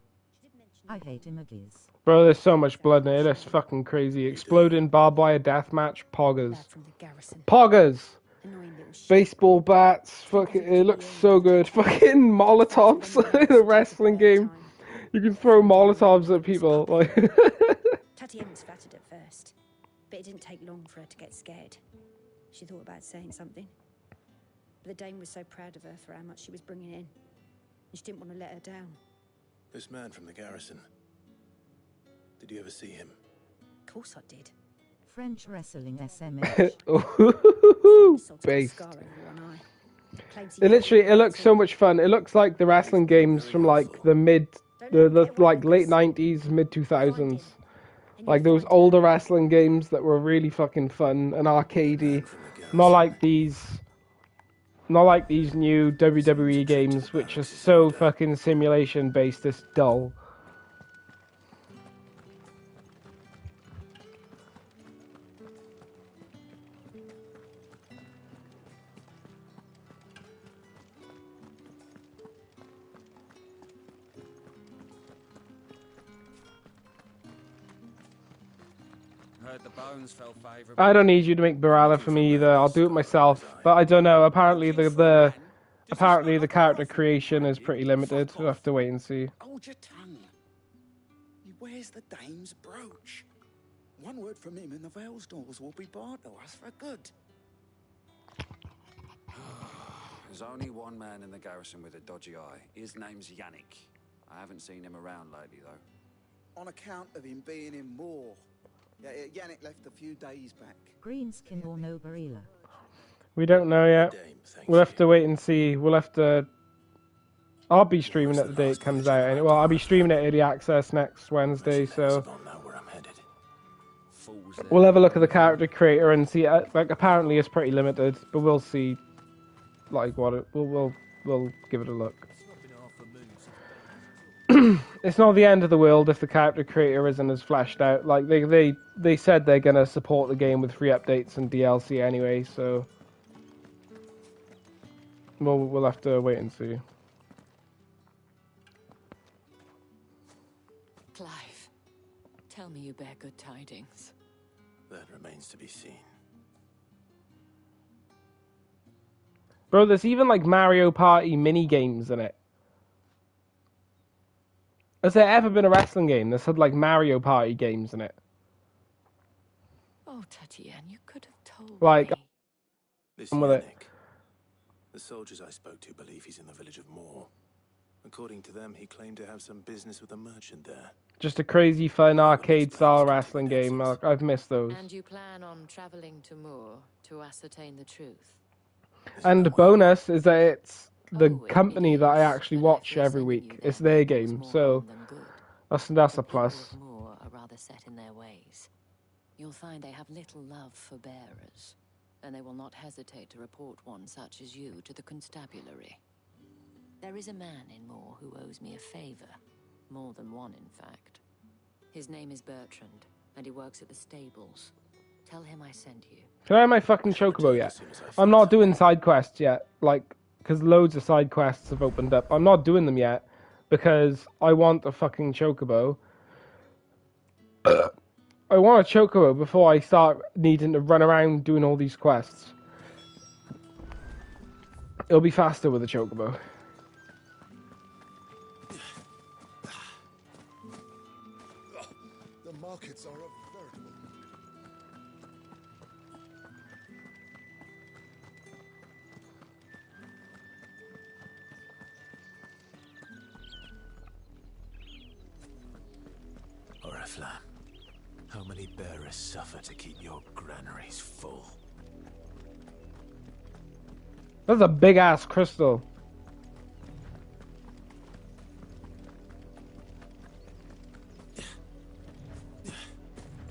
I hate emojis. Bro, there's so much blood in it. That's fucking crazy. Exploding barbed wire deathmatch, poggers. Poggers! Baseball bats, fucking, it looks so good. Fucking Molotovs in a wrestling game. You can throw Molotovs at people. Like Tatienne was flattered at first, but it didn't take long for her to get scared. She thought about saying something. But the dame was so proud of her for how much she was bringing in, and she didn't want to let her down. This man from the garrison. Did you ever see him? Of course I did. French wrestling SMH. Based. It looks so much fun. It looks like the wrestling games from like the like late 90s, mid 2000s. Like those older wrestling games that were really fucking fun and arcadey. Not like these new WWE games which are so fucking simulation based, it's dull. Heard the bones fell favorable. I don't need you to make Barala for me either. I'll do it myself. But I don't know. Apparently the character creation is pretty limited. We'll have to wait and see. Hold your tongue. Where's the dame's brooch? One word from him and the Velsdorls will be barred to us for good. There's only one man in the garrison with a dodgy eye. His name's Yannick. I haven't seen him around lately, though. On account of him being in war. Yeah, Yannick left a few days back. Greenskin or no Barilla? We don't know yet. We'll have to wait and see. We'll have to... I'll be streaming it the day it comes out. Well, I'll be streaming it early access next Wednesday, so... We'll have a look at the character creator and see... Like, apparently it's pretty limited, but we'll see... Like, what it... We'll give it a look. It's not the end of the world if the character creator isn't as fleshed out. Like they said they're gonna support the game with free updates and DLC anyway, so we'll have to wait and see. Clive, tell me you bear good tidings. That remains to be seen. Bro, there's even like Mario Party mini games in it. Has there ever been a wrestling game that's had like Mario Party games in it? Oh, Tatienne, you could have told like, me. Listen, Yannick, the soldiers I spoke to believe he's in the village of Moor. According to them, he claimed to have some business with a merchant there. Just a crazy fun arcade-style wrestling game. I've missed those. And you plan on traveling to Moor to ascertain the truth? And the bonus is that it's the company that I actually watch every week. It's their game, so that's a plus. Moor are rather set in their ways. You'll find they have little love for bearers, and they will not hesitate to report one such as you to the constabulary. There is a man in Moor who owes me a favor. More than one, in fact. His name is Bertrand, and he works at the stables. Tell him I sent you. Can I have my fucking chocobo yet? I'm not doing side quests yet, like, because loads of side quests have opened up. I'm not doing them yet, because I want a fucking chocobo. I want a chocobo before I start needing to run around doing all these quests. It'll be faster with a chocobo. The markets are a veritable... Oriflamme, how many bearers suffer to keep your granaries full? That's a big-ass crystal.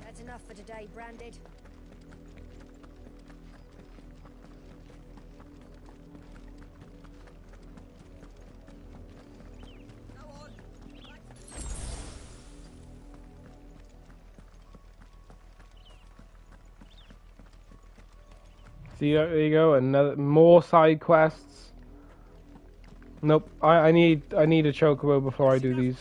That's enough for today, Branded. See, there you go. Another more side quests. Nope. I need a chocobo before I do these.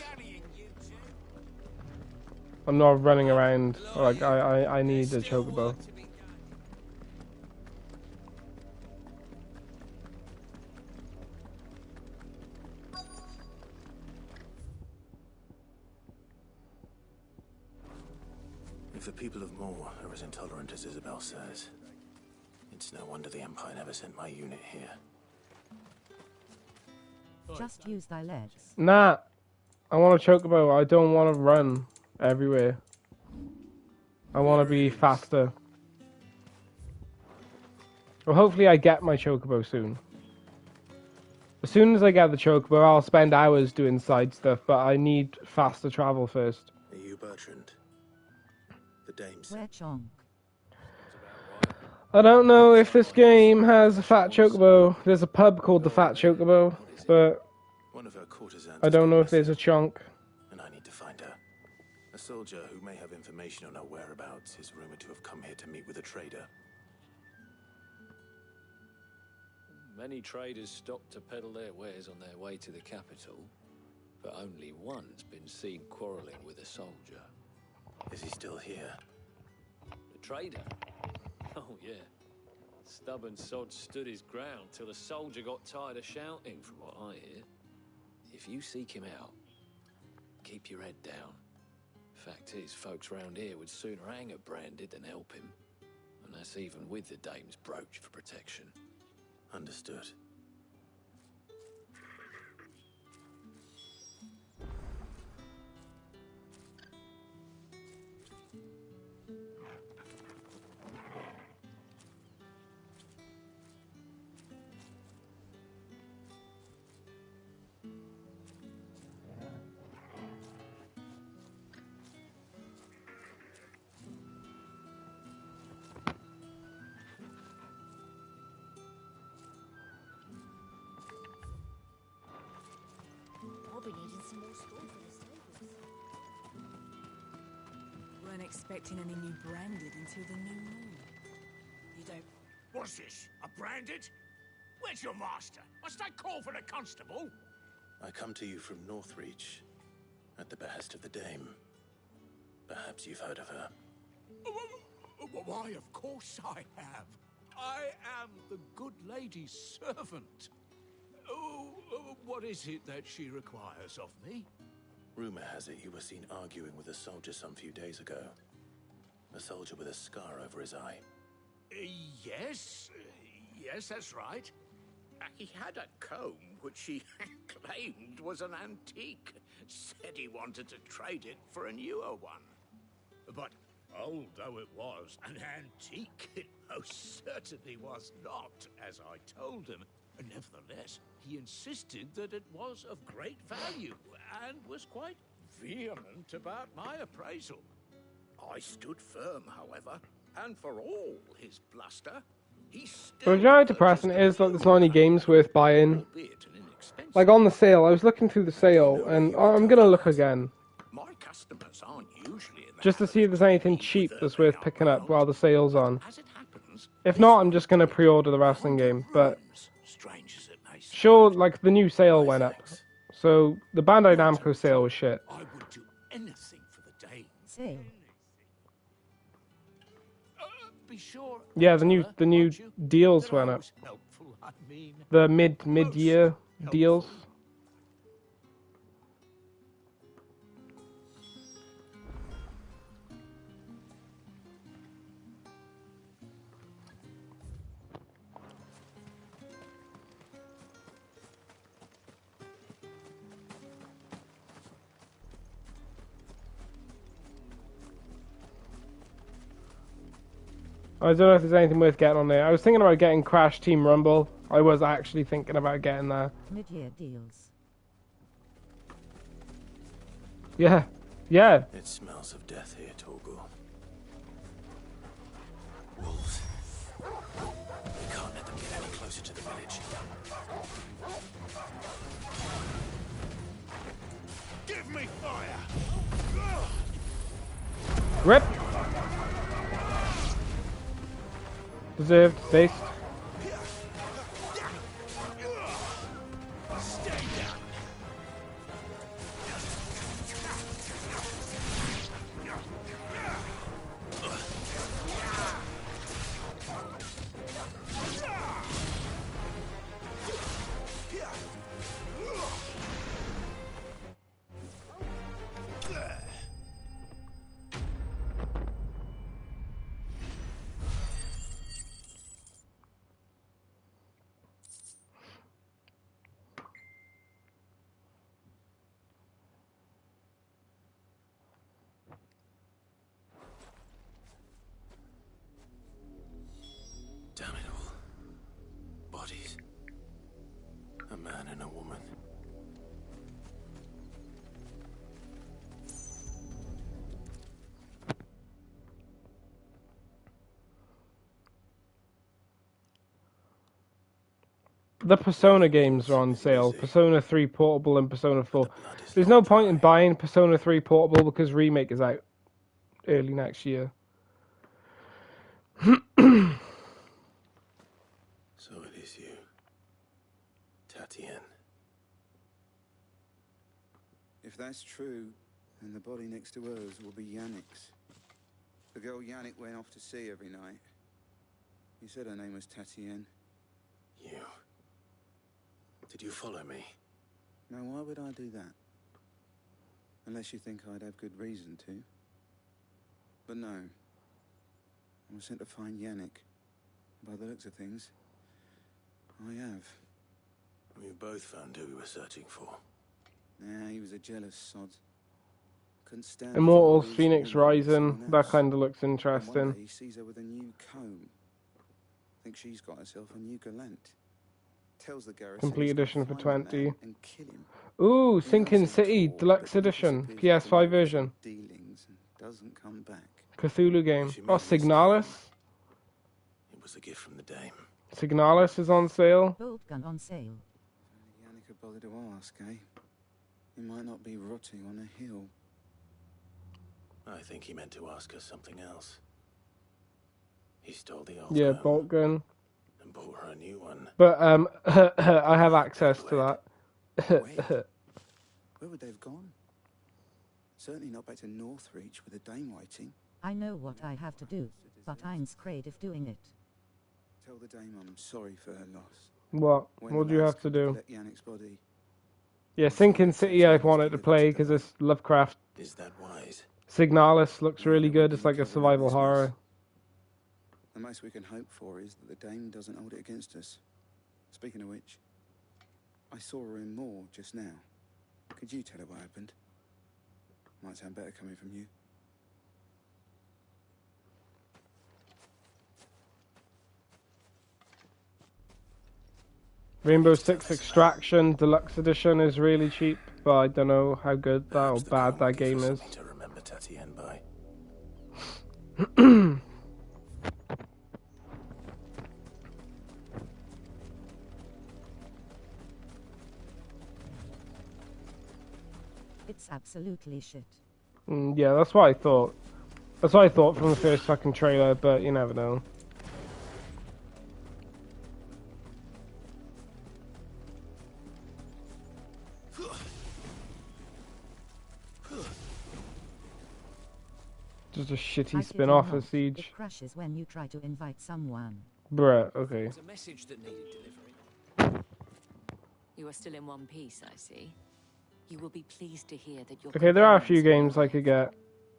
I'm not running around. Like I need a chocobo. If the people of Moor are as intolerant as Isabel says, it's no wonder the Empire never sent my unit here. Just use thy legs. Nah. I want a chocobo. I don't want to run everywhere. I want to be faster. Well, hopefully I get my chocobo soon. As soon as I get the chocobo, I'll spend hours doing side stuff, but I need faster travel first. Are you Bertrand? The dames. Where Chonk? I don't know if this game has a fat chocobo. There's a pub called the Fat Chocobo, but One of her courtesans. I don't know if there's a chunk. And I need to find her. A soldier who may have information on her whereabouts is rumored to have come here to meet with a trader. Many traders stopped to peddle their wares on their way to the capital, but only one's been seen quarreling with a soldier. Is he still here? The trader? Oh, yeah. Stubborn sod stood his ground till the soldier got tired of shouting, from what I hear. If you seek him out, keep your head down. Fact is, folks round here would sooner hang a branded than help him. And that's even with the dame's brooch for protection. Understood. Weren't expecting any new branded until the new moon. You don't... What's this? A branded? Where's your master? Must I call for the constable? I come to you from Northreach, at the behest of the dame. Perhaps you've heard of her. Why, of course I have. I am the good lady's servant. What is it that she requires of me? Rumor has it you were seen arguing with a soldier some few days ago. A soldier with a scar over his eye. Yes, that's right. He had a comb which he claimed was an antique. Said he wanted to trade it for a newer one. But old though it was, an antique it most certainly was not, as I told him. Nevertheless, he insisted that it was of great value, and was quite vehement about my appraisal. I stood firm, however, and for all his bluster, he still... But you know how depressing it is that there's not any games worth buying? Like on the sale, I was looking through the sale, and I'm gonna look again. My customers aren't usually in the Just to see if there's anything cheap that's worth picking up while the sale's on. If not, I'm just gonna pre-order the wrestling game, but... Sure, like, the new sale went up. So, the Bandai Namco sale was shit. I would do anything for the Danes. Sale. Be sure Yeah, the new deals went up. helpful, I mean. The mid-year deals. I don't know if there's anything worth getting on there. I was thinking about getting Crash Team Rumble. I was actually thinking about getting that. Mid-year deals. Yeah. Yeah. It smells of death here, Torgal. Wolves. We can't let them get any closer to the village. Give me fire! Rip! Deserved. Based. The Persona games are on sale. Persona 3 Portable and Persona 4. There's no point in buying Persona 3 Portable because Remake is out early next year. So it is you, Tatienne. If that's true, then the body next to hers will be Yannick's. The girl Yannick went off to see every night. You said her name was Tatienne. You. Did you follow me? Now, why would I do that? Unless you think I'd have good reason to. But no. I was sent to find Yannick. By the looks of things, I have. We both found who we were searching for. Yeah, he was a jealous sod. Couldn't stand Immortals, lose Phoenix more than Rising. someone That else. kind of looks And one interesting. day he sees her with a new comb. Thinks she's got herself a new gallant. Tells the garrison Complete he's gotta edition for find the 20. man and kill him. Ooh, He Sinking loves him City tall, Deluxe but then he Edition. disappears PS5 into version. dealings and doesn't come back. Cthulhu game. Oh, Signalis. It was a gift from the dame. Signalis is on sale. Bolt gun on sale. Yannick had bothered to ask, eh? He might not be rotting on a hill. I think he meant to ask us something else. He stole the old Yeah, comb bolt gun. and bought her a new one. But I have access to that. Where would they have gone? Certainly not back to Northreach with a dame waiting. I know what I have to do, but I'm scared of doing it. Tell the dame I'm sorry for her loss. What? When What do you the have lads to come do? collect Yannick's body, Yeah, Sinking City I've wanted to play because it's Lovecraft. Is that wise? Signalis looks really good. It's like a survival horror. the most we can hope for is that the dame doesn't hold it against us. Speaking of which, I saw her in Moor just now. Could you tell her what happened? Might sound better coming from you. Rainbow Six Extraction Deluxe Edition is really cheap, but I don't know how good that or bad that game is. To remember Tatienne by. It's absolutely shit. Yeah, that's what I thought. That's what I thought from the first fucking trailer, but you never know. Just a shitty spin-off of Siege. It crashes when you try to invite someone. Bruh, okay. It's a message that needed delivering. You are still in one piece, I see. You will be pleased to hear that your Okay, there are a few companions games I could get.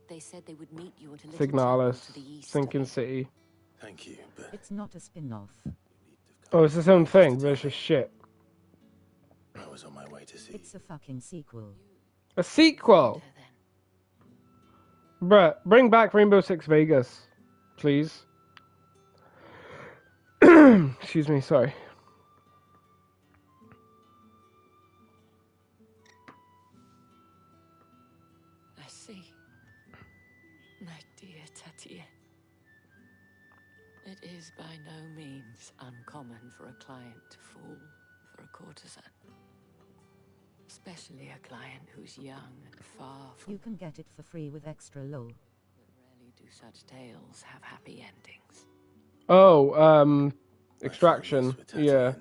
They said they would meet you at a little Signalis, chapel to the east. Sinking City. Thank you, but It's not a spin-off. Oh, it's its own thing, but it's just shit. I was on my way to see. It's a fucking sequel. A sequel! Bruh, bring back Rainbow Six Vegas, please. Excuse me, sorry. I see. My dear Tatienne. It is by no means uncommon for a client to fall for a courtesan. Especially a client who's young and far from... You can get it for free with extra lol. Rarely do such tales have happy endings. Oh, Extraction, yeah.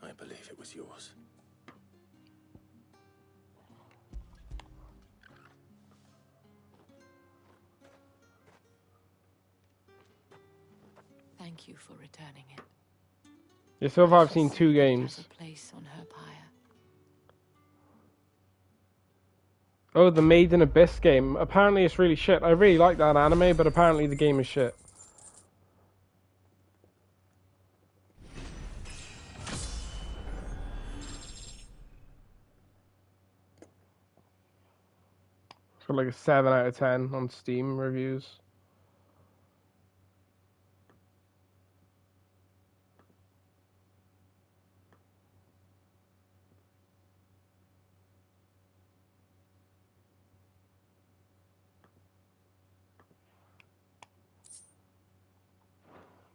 I believe it was yours. Thank you for returning it. Yeah, so far I've seen 2 games. Has a place on her pyre. Oh, the Made in Abyss game. Apparently it's really shit. I really like that anime, but apparently the game is shit. It's got like a 7 out of 10 on Steam reviews.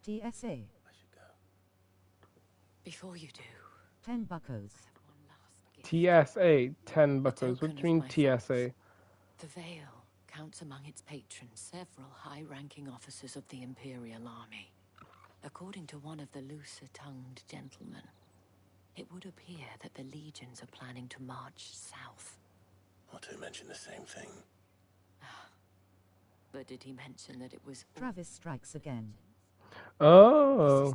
TSA. Before you do, 10 buckos. TSA, 10 buckos. What do you mean TSA? the Vale counts among its patrons several high-ranking officers of the Imperial Army. According to one of the looser-tongued gentlemen, it would appear that the legions are planning to march south. Otto mentioned the same thing. But did he mention that it was... Travis strikes again. Oh.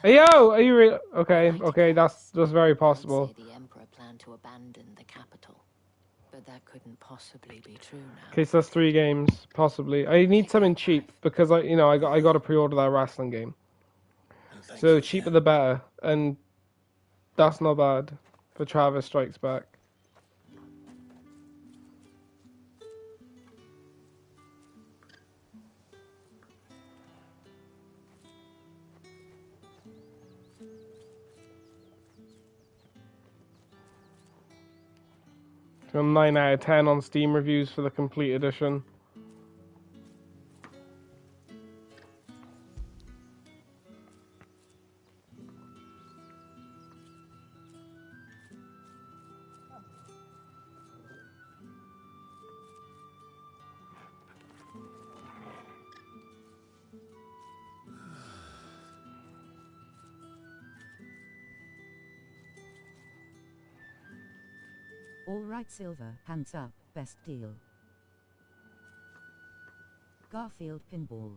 Yo, are you real? Okay, okay, that's very possible. The Emperor planned to abandon the capital, but that couldn't possibly be true now. Okay, so that's 3 games, possibly. I need something cheap because I got to pre-order that wrestling game. So cheaper the better, and that's not bad for Travis Strikes Back. So 9 out of 10 on Steam reviews for the complete edition. All right, Silva, hands up, best deal. Garfield Pinball.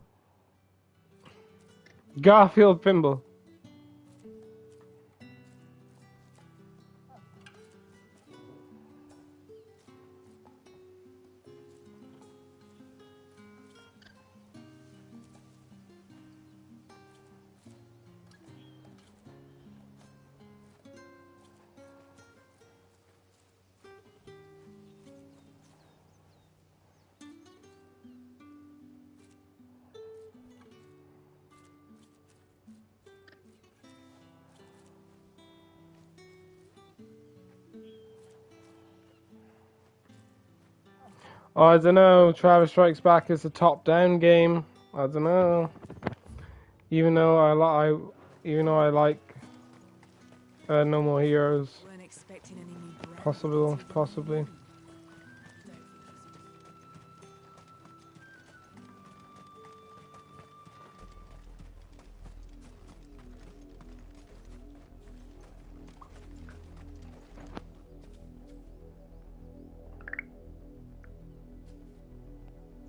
Garfield Pinball. Oh, I don't know. Travis Strikes Back is a top-down game. I don't know. Even though I like No More Heroes. Possibly.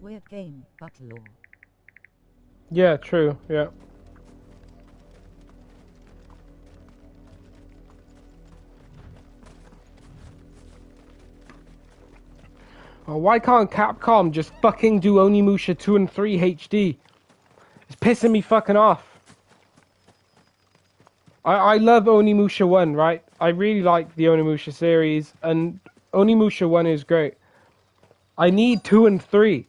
Weird game, but lore. Yeah, true. Yeah. Oh, why can't Capcom just fucking do Onimusha 2 and 3 HD? It's pissing me fucking off. I love Onimusha 1, right? I really like the Onimusha series, and Onimusha 1 is great. I need 2 and 3,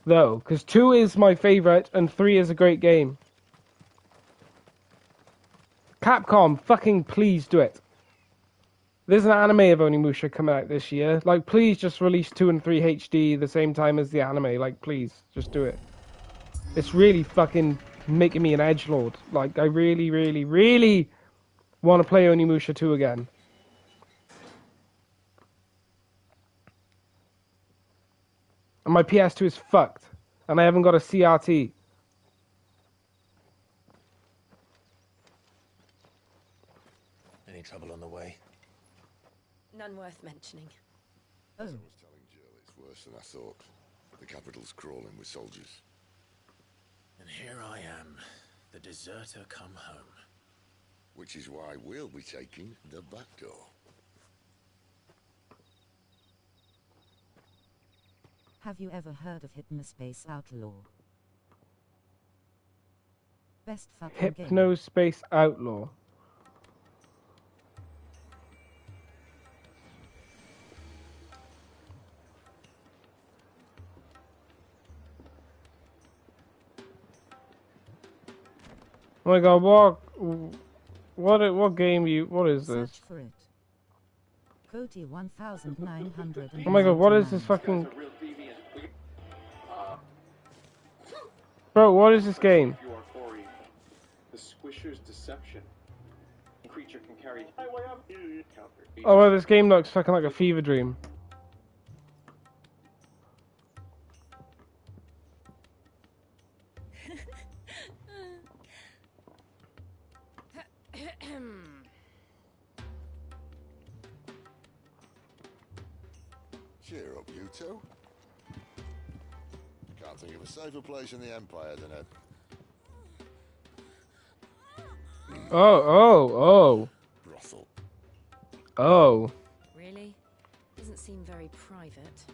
though, because 2 is my favorite, and 3 is a great game. Capcom, fucking please do it. There's an anime of Onimusha coming out this year. Like, please just release 2 and 3 HD the same time as the anime. Like, please, just do it. It's really fucking making me an edgelord. Like, I really, really, really want to play Onimusha 2 again. And my PS2 is fucked. And I haven't got a CRT. Any trouble on the way? None worth mentioning. As I was telling Jill, it's worse than I thought. The capital's crawling with soldiers. And here I am, the deserter come home. Which is why we'll be taking the back door. Have you ever heard of Hypnospace Outlaw? Best fucking game. Hypnospace Outlaw. Oh my god, what game what is this? Search for it. Cody 1900. Oh my god, what is this fucking... Bro, what is this game? The Squisher's Deception. Oh, well, this game looks fucking like a fever dream. Cheer up, you two. Can't think of a safer place in the Empire than a... Oh. brothel. Oh. Really? Doesn't seem very private.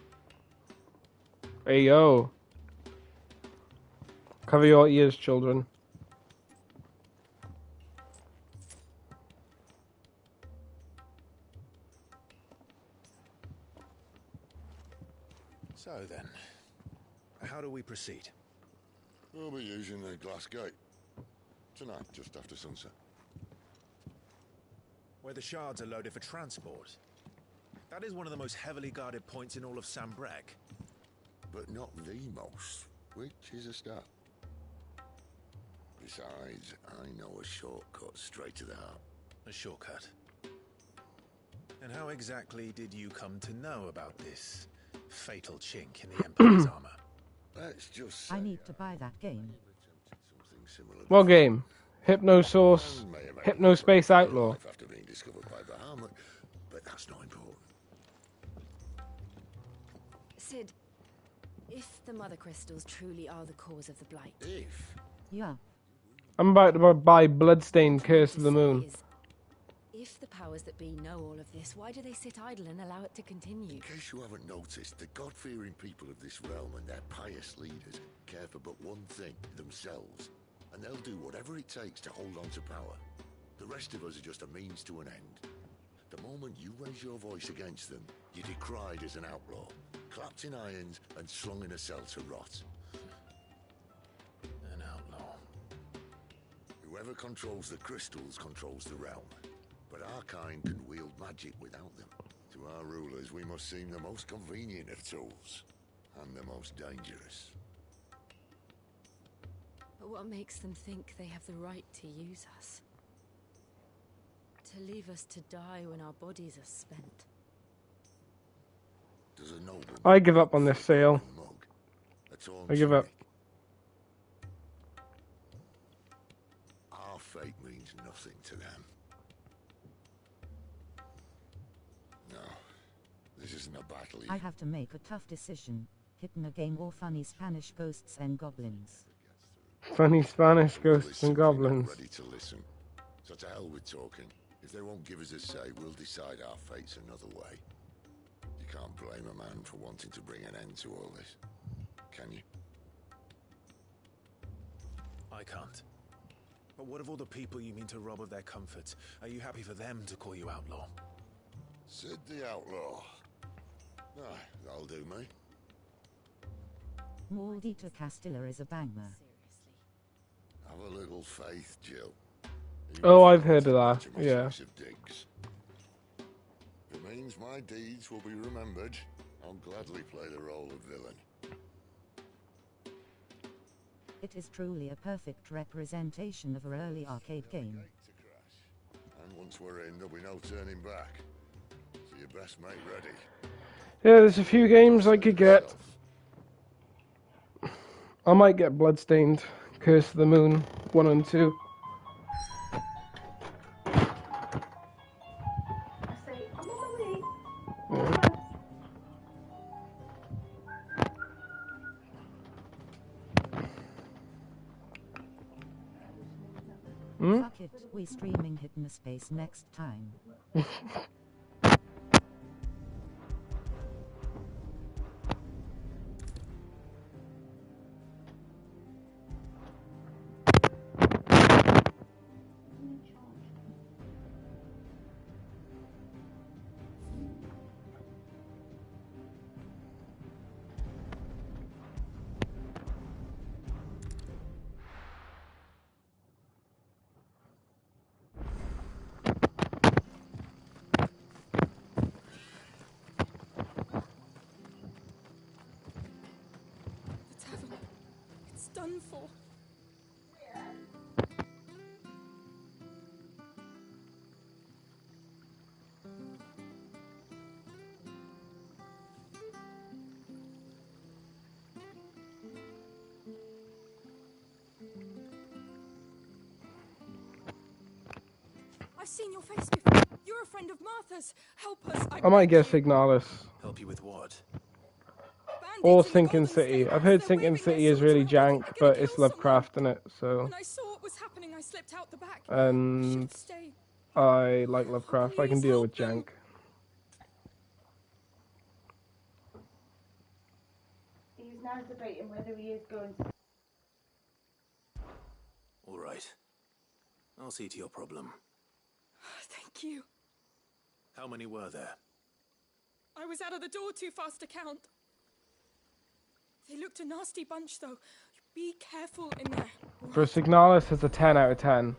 Hey, yo. Cover your ears, children. So then, how do we proceed? We'll be using the glass gate. Tonight, just after sunset. Where the shards are loaded for transport. That is one of the most heavily guarded points in all of Sambrek. But not the most, which is a start. Besides, I know a shortcut straight to the heart. A shortcut? And how exactly did you come to know about this fatal chink in the Empire's armor? Let's just say I need to buy that game. What game? Hypnosource, Hypnospace Outlaw. After being discovered by Bahamut, but that's not important. Sid, if the Mother Crystals truly are the cause of the Blight... Yeah. I'm about to buy Bloodstained Curse of the Moon. If the powers that be know all of this, why do they sit idle and allow it to continue? In case you haven't noticed, the God-fearing people of this realm and their pious leaders care for but one thing, themselves. And they'll do whatever it takes to hold on to power. The rest of us are just a means to an end. The moment you raise your voice against them, you're decried as an outlaw, clapped in irons and slung in a cell to rot. An outlaw. Whoever controls the crystals controls the realm. But our kind can wield magic without them. To our rulers, we must seem the most convenient of tools, and the most dangerous. But what makes them think they have the right to use us? To leave us to die when our bodies are spent? Does a noble I give up on this sale. I give up. Our fate means nothing to them. No, this isn't a battle. I have to make a tough decision. Hidden a game or funny Spanish ghosts and goblins. Funny Spanish ghosts and goblins. Ready to listen. So to hell with talking. If they won't give us a say, we'll decide our fates another way. You can't blame a man for wanting to bring an end to all this, can you? I can't. But what of all the people you mean to rob of their comforts? Are you happy for them to call you outlaw? Sid the outlaw. Ah, that'll do me. Maldita Castilla is a banger. Have a little faith, Jill. Oh, I've heard of that. Yeah. If it means my deeds will be remembered, I'll gladly play the role of villain. It is truly a perfect representation of an early arcade game. And once we're in, there'll be no turning back. So your best mate ready. Yeah, there's a few games I could get. I might get Bloodstained, Curse of the Moon, 1 and 2. Fuck it, we streaming Hidden Space next time. Done for. I've seen your face before. You're a friend of Martha's. Help us. I might guess Signalis. Help you with what? Or Sinking City. I've heard Sinking City is really jank, but it's Lovecraft in it, so. When I saw what was happening, I slipped out the back. And I like Lovecraft. I can deal with jank. He's now debating whether he is going to. All right. I'll see to your problem. Thank you. How many were there? I was out of the door too fast to count. They looked a nasty bunch, though. Be careful in there. For Signalis, it's a 10 out of 10.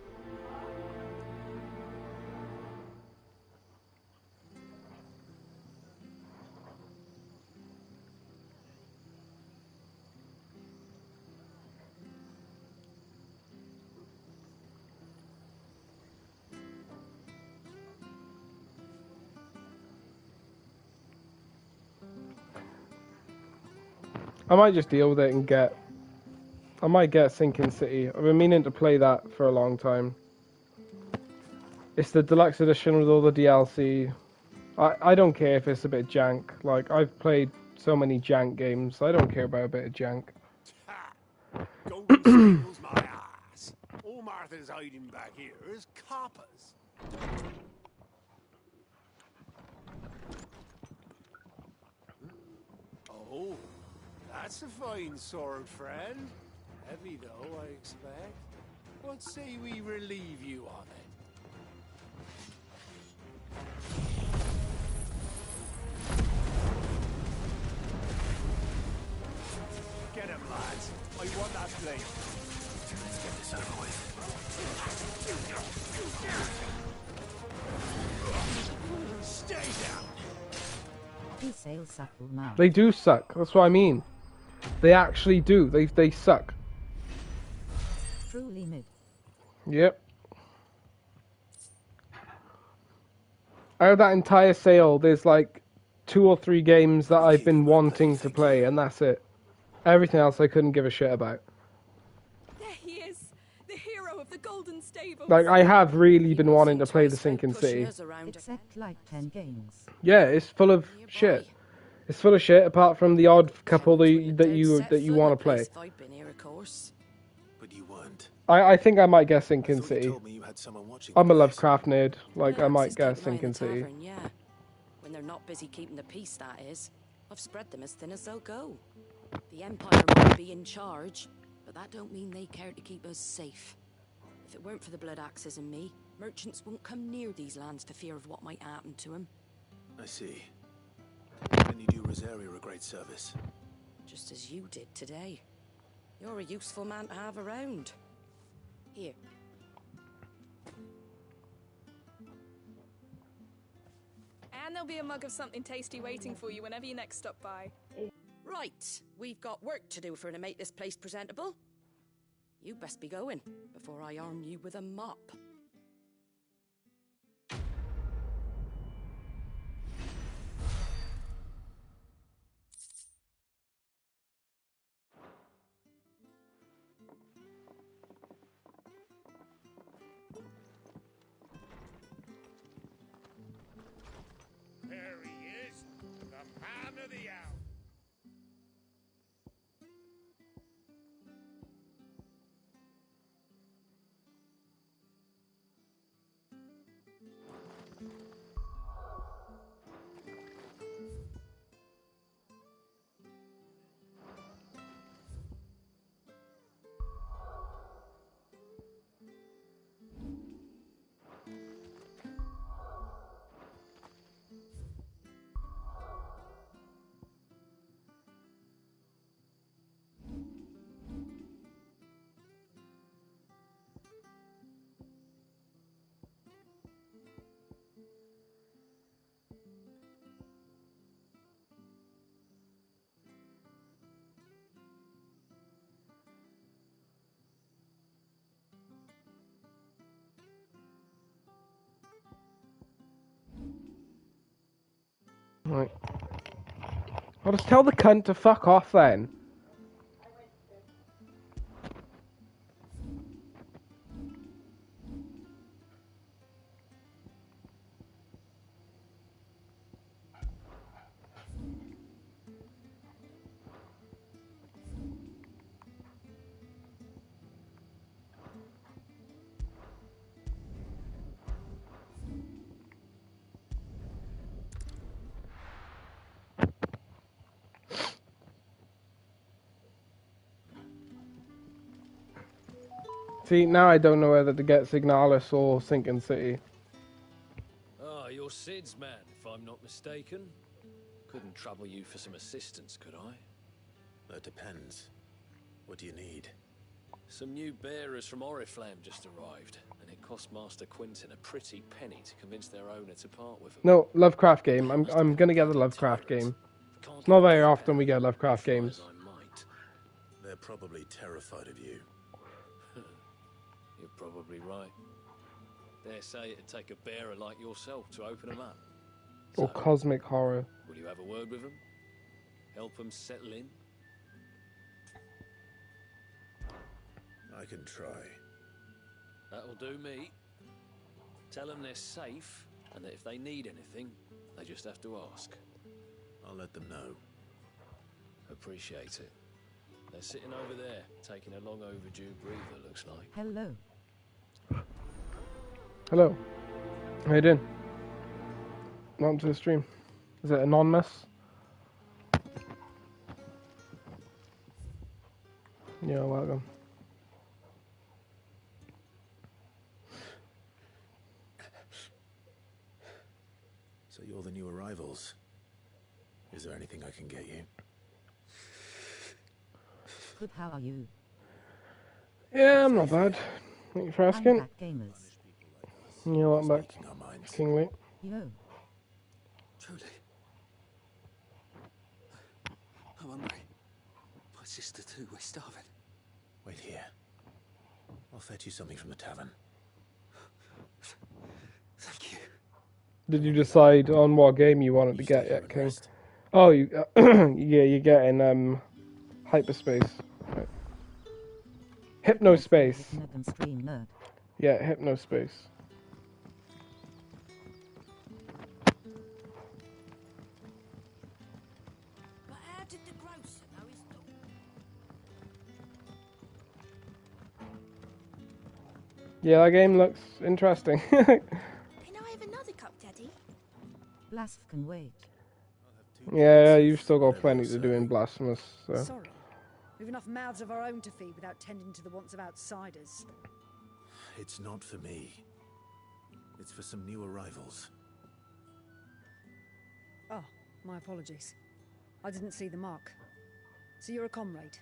I might just deal with it and get... I might get Sinking City. I've been meaning to play that for a long time. It's the deluxe edition with all the DLC. I don't care if it's a bit jank. Like, I've played so many jank games. I don't care about a bit of jank. Golden Stable's my ass. All Martha's hiding back here is coppers. Oh, that's a fine sword, friend. Heavy, though, I expect. What say we relieve you of it? Get him, lads. I want that blade. Let's get this over with. Stay down. These sales suck now. They do suck. That's what I mean. They actually do. They suck. Truly mid. Yep. Out of that entire sale, there's like 2 or 3 games that I've been wanting to play, and that's it. Everything else I couldn't give a shit about. There he is, the hero of the Golden Stables. Like, I have really been wanting to play the Sinking City. Except like 10 games. Yeah, it's full of shit. It's full of shit, apart from the odd couple that you want to play. But you weren't. I think I might guess Sinking City. You told me you had someone watching. I'm a Lovecraft nerd. Like, I might guess Sinking City. Yeah. When they're not busy keeping the peace, that is. I've spread them as thin as they'll go. The Empire might be in charge, but that don't mean they care to keep us safe. If it weren't for the Blood Axes and me, merchants won't come near these lands for fear of what might happen to them. I see. Then you do Rosaria a great service. Just as you did today. You're a useful man to have around. Here. And there'll be a mug of something tasty waiting for you whenever you next stop by. Right, we've got work to do to make this place presentable. You best be going before I arm you with a mop. There he is, the man of the hour. Right. I'll just tell the cunt to fuck off then. See, now I don't know whether to get Signalis or Sinking City. Ah, you're Sid's man, if I'm not mistaken. Couldn't trouble you for some assistance, could I? That depends. What do you need? Some new bearers from Oriflamme just arrived, and it cost Master Quinton a pretty penny to convince their owner to part with them. No, Lovecraft game. I'm gonna get the Lovecraft game. It's not very often we get Lovecraft games. They're probably terrified of you. You're probably right. Dare say it'd take a bearer like yourself to open them up. Or cosmic horror. Will you have a word with them? Help them settle in? I can try. That'll do me. Tell them they're safe, and that if they need anything, they just have to ask. I'll let them know. Appreciate it. They're sitting over there, taking a long overdue breather, looks like. Hello. Hello. How you doing? Welcome to the stream. Is it anonymous? Yeah, welcome. So you're the new arrivals. Is there anything I can get you? Good, how are you? Yeah, I'm not bad. Thank you for asking. Back gamers. Yeah, welcome back. Kingly. Yo. Truly. I'm hungry. My sister too, we're starving. Wait here. I'll fetch you something from the tavern. Thank you. Did you decide on what game you wanted to get yet, King? Oh, you, yeah, you're getting hyperspace. Right. Hypnospace. Yeah, hypnospace. But how did the grocer know his dog? Yeah, that game looks interesting. Can I have another cup, Daddy? Blasf can wait. Yeah, you've still got plenty to do in Blasphemous. So. Sorry. We've enough mouths of our own to feed without tending to the wants of outsiders. It's not for me. It's for some new arrivals. Oh, my apologies. I didn't see the mark. So you're a comrade.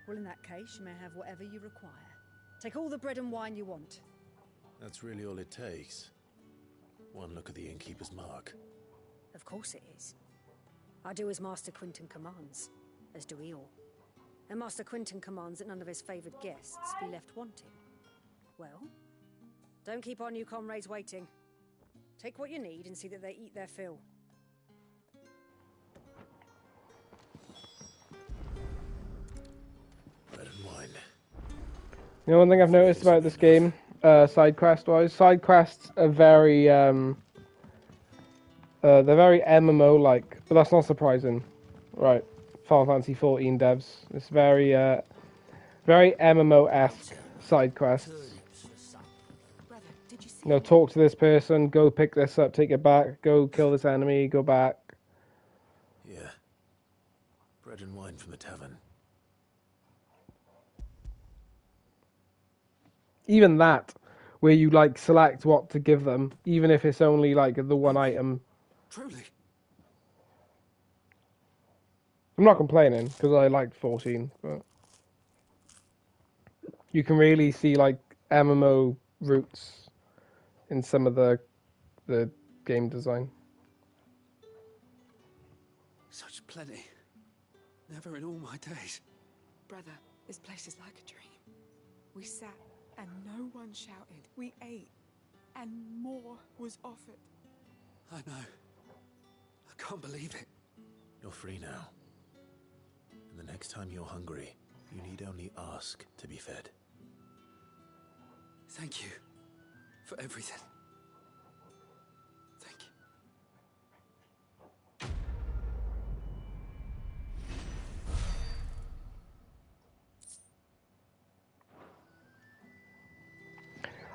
Well, in that case, you may have whatever you require. Take all the bread and wine you want. That's really all it takes. One look at the innkeeper's mark. Of course it is. I do as Master Quinton commands, as do we all. And Master Quinton commands that none of his favoured guests be left wanting. Well, don't keep our new comrades waiting. Take what you need and see that they eat their fill. Bread and wine. You know, one thing I've noticed about this game, side quest-wise, side quests are very, they're very MMO-like, but that's not surprising. Right, Final Fantasy XIV devs. It's very, very MMO-esque side quests. You know, talk to this person, go pick this up, take it back, go kill this enemy, go back. Yeah. Bread and wine from the tavern. Even that, where you like select what to give them, even if it's only like the one item. Truly. I'm not complaining because I liked 14, but you can really see like MMO roots in some of the game design. Such plenty. Never in all my days. Brother, this place is like a dream. We sat and no one shouted. We ate and more was offered. I know. I can't believe it. You're free now. And the next time you're hungry, you need only ask to be fed. Thank you for everything. Thank you.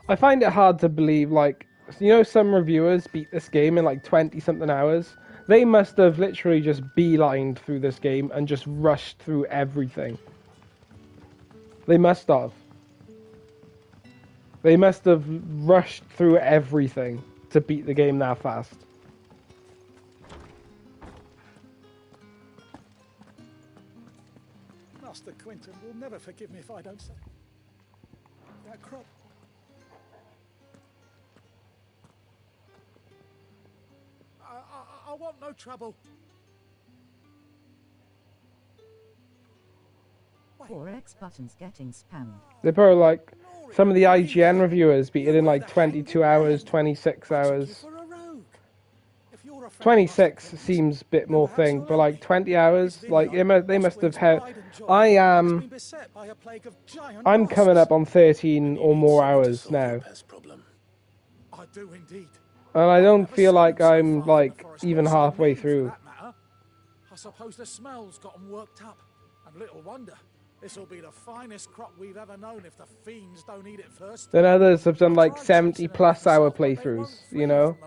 I find it hard to believe, like, you know, some reviewers beat this game in like 20-something hours. They must have literally just beelined through this game and just rushed through everything. They must have. They must have rushed through everything to beat the game that fast. Master Quinton will never forgive me if I don't say. That crop. I want no trouble. 4X buttons getting spammed. They probably like some of the IGN reviewers beat it in like 22 hours, 26 hours. 26 seems a bit more thing, but like 20 hours, like they must have had. I'm coming up on 13 or more hours now, I do indeed. and I don't feel like I'm like even halfway through. I suppose the smell's got 'em worked up, and little wonder. This'll be the finest crop we've ever known if the fiends don't eat it first. Then others have done like 70+ hour playthroughs, you know?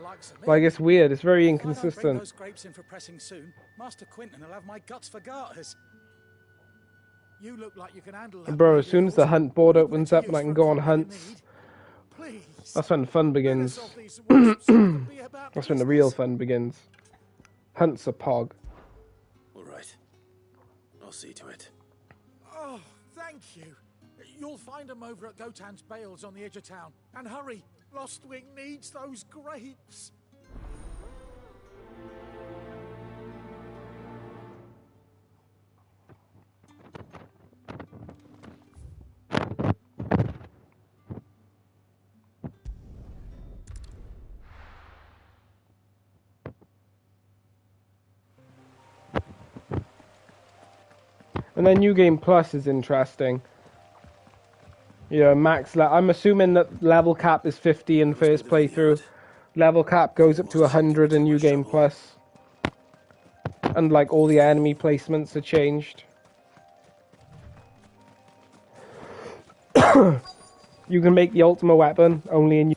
Like it's weird, it's very If I don't bring inconsistent. those grapes in for pressing soon, Master Quinton will have my guts for garters. You look like you can handle that. Bro, as soon as the hunt board opens up and I can go on hunts, that's when fun begins. That's when the real fun begins. Hunts are pog. All right. I'll see to it. Oh, thank you. You'll find them over at Gotan's Bales on the edge of town. And hurry, Lostwing needs those grapes. And then New Game Plus is interesting. You know, I'm assuming that level cap is 50 in first playthrough. Level cap goes up to 100 in New Game Plus. And like all the enemy placements are changed. You can make the ultimate weapon only in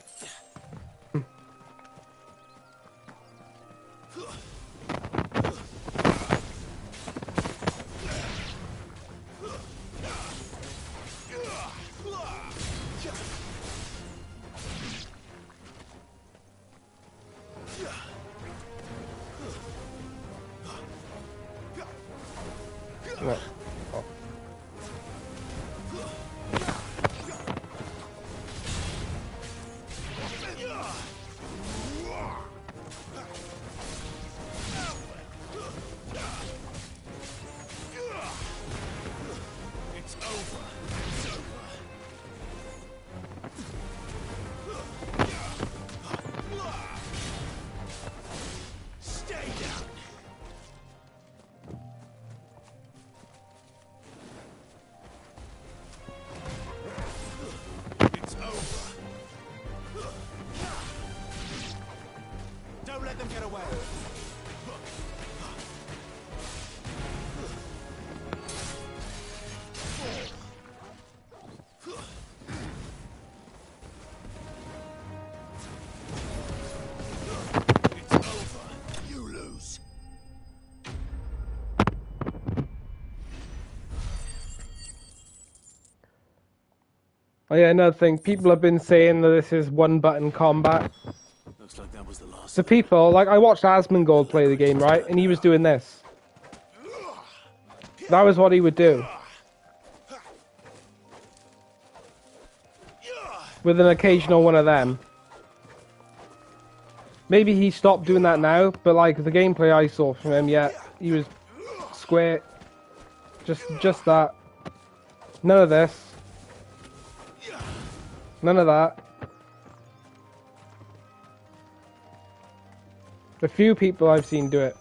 No. Oh. It's over. Stay down. It's over. Don't let them get away. It's over. You lose. Oh yeah, another thing. People have been saying that this is one-button combat. Looks like that was the last. So people, like I watched Asmongold play the game, right? And he was doing this. That was what he would do. With an occasional one of them. Maybe he stopped doing that now, but like the gameplay I saw from him, yeah, he was square. Just that. None of this. None of that. A few people I've seen do it.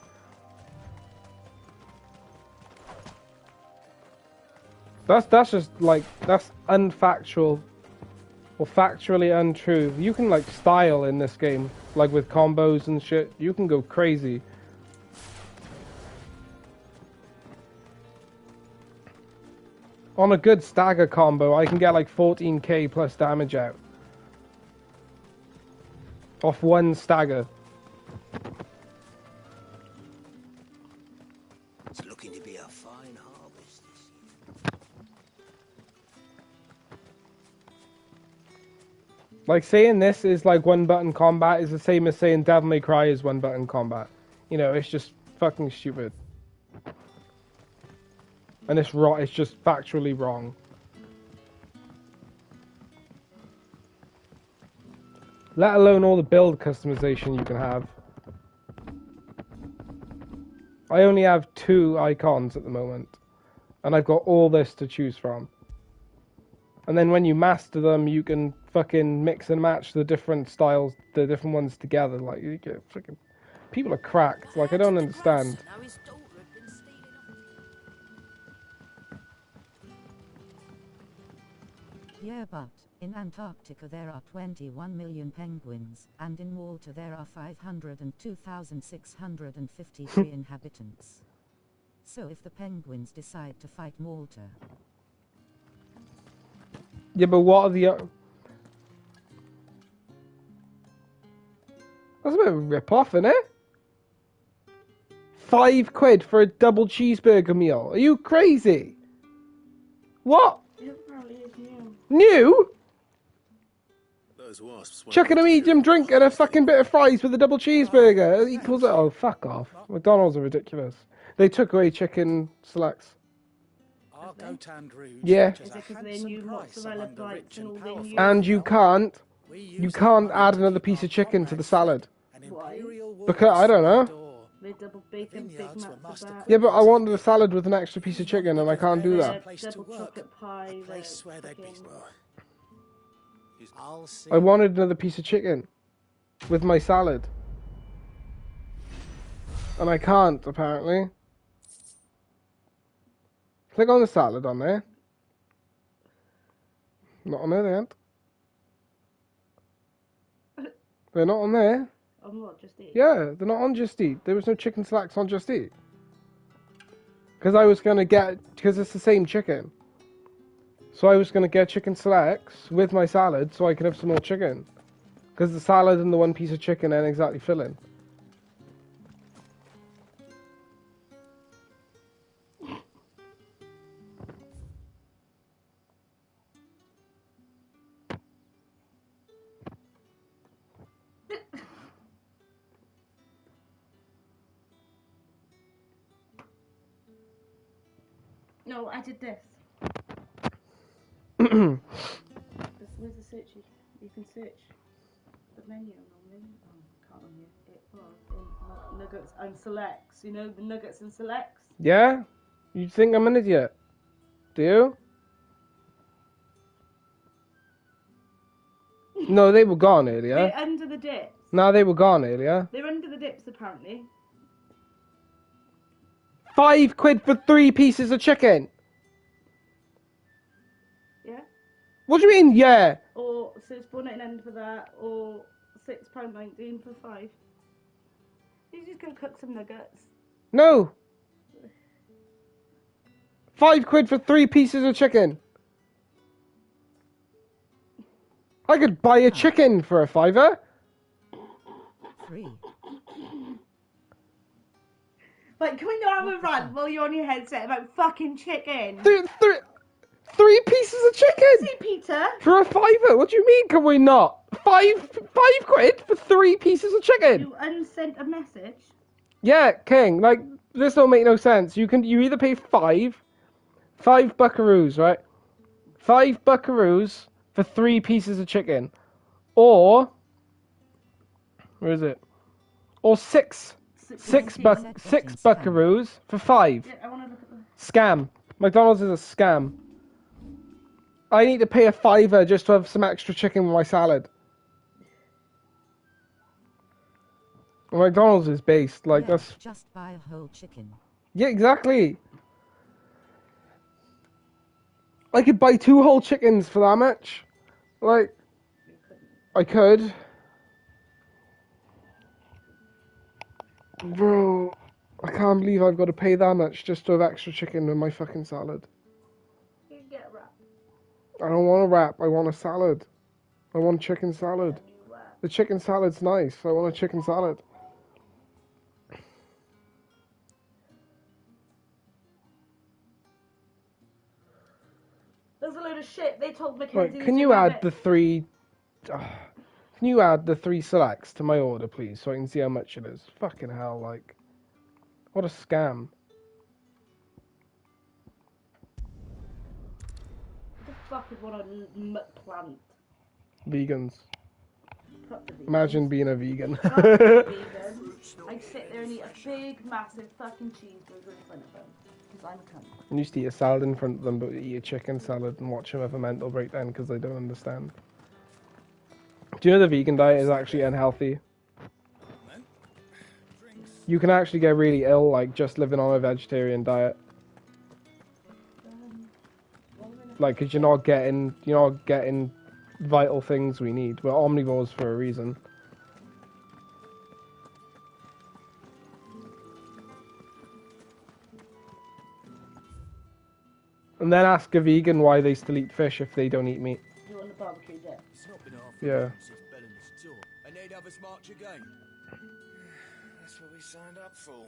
That's just like, that's unfactual. Or factually untrue. You can like style in this game. Like with combos and shit. You can go crazy. On a good stagger combo, I can get like 14k plus damage out. Off one stagger. It's looking to be a fine harvest this year. Like, saying this is like one-button combat is the same as saying Devil May Cry is one-button combat. You know, it's just fucking stupid. And it's just factually wrong. Let alone all the build customization you can have. I only have 2 icons at the moment. And I've got all this to choose from. And then when you master them, you can fucking mix and match the different styles, the different ones together. Like, you get fucking... People are cracked. Like, I don't understand. Yeah, but in Antarctica there are 21 million penguins, and in Malta there are 502,653 inhabitants. So if the penguins decide to fight Malta... Yeah, but what are the... That's a bit of a rip-off, isn't it? £5 for a double cheeseburger meal. Are you crazy? What? It probably is new. New? Those wasps Chucking a medium drink and a fucking bit of fries with a double cheeseburger equals... Oh, fuck off. McDonald's are ridiculous. They took away chicken selects. Our Gotan Rouge Yeah. Is it because they knew mozzarella bites and all they knew? And you can't add another piece of chicken to the salad. Why? Because, I don't know. They double bacon Big Macs with that. Yeah, but I wanted a salad with an extra piece of chicken and I can't do that. Double chocolate pie. I wanted another piece of chicken with my salad. And I can't, apparently. Click on the salad on there. Not on there, they aren't. They're not on there. On what, Just Eat? Yeah, they're not on Just Eat. There was no chicken slacks on Just Eat. Because I was going to get... Because it's the same chicken. So I was going to get chicken selects with my salad so I could have some more chicken. Because the salad and the one piece of chicken ain't exactly filling. No, I did this. Where's the search? You can search the menu normally. Oh, can't on here. It was in nuggets and selects. You know the nuggets and selects? Yeah? You think I'm an idiot? Do you? No, they were gone earlier. They're under the dips. No, they were gone earlier. They're under the dips apparently. £5 for 3 pieces of chicken. Yeah. What do you mean, yeah? Or so it's £4.99 for that, or £6.19 for 5. You're just gonna cook some nuggets. No. £5 for 3 pieces of chicken. I could buy a chicken for a £5. 3. Like, can we not have a rant while you're on your headset about fucking chicken? 3 pieces of chicken. See, Peter. For a £5. What do you mean? Can we not? £5 for 3 pieces of chicken. You unsent a message. Yeah, King. Like, this don't make no sense. You either pay five buckaroos, right? 5 buckaroos for 3 pieces of chicken, or where is it? Or six buckaroos for 5. Yeah, I want to look at the... Scam. McDonald's is a scam. I need to pay a £5 just to have some extra chicken with my salad. McDonald's is based like that's. Just buy a whole chicken. Yeah, exactly. I could buy 2 whole chickens for that much. Like, I could. Bro, I can't believe I've got to pay that much just to have extra chicken with my fucking salad. You can get a wrap. I don't want a wrap, I want a salad. I want chicken salad. The chicken salad's nice, I want a chicken salad. There's a load of shit. They told Mackenzie. Right, can you add the 3 Can you add the 3 selects to my order, please, so I can see how much it is? Fucking hell, like, what a scam. What the fuck is one a plant? Vegans. Fuck the vegans. Imagine being a vegan. Fuck the vegans. I sit there and eat a big, massive fucking cheeseburger in front of them. Because I'm a cunt. I used to eat a salad in front of them, but eat a chicken salad and watch them have a mental breakdown because they don't understand. Do you know the vegan diet is actually unhealthy? You can actually get really ill, like, just living on a vegetarian diet. Like, because you're not getting vital things we need. We're omnivores for a reason. And then ask a vegan why they still eat fish if they don't eat meat. You want the barbecue dip? Yeah. And they'd have us march again. That's what we signed up for.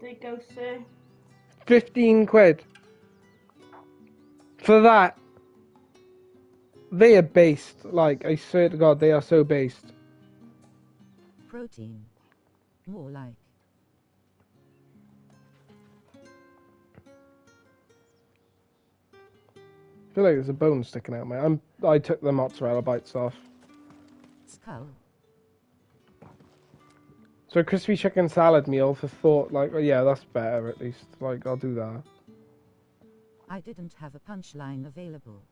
There you go, sir. 15 quid. For that. They are based. Like, I swear to God, they are so based. Protein. More like. I feel like there's a bone sticking out, mate. I took the mozzarella bites off. Skull. So crispy chicken salad meal for thought, like, well, yeah, that's better at least. Like, I'll do that. I didn't have a punchline available.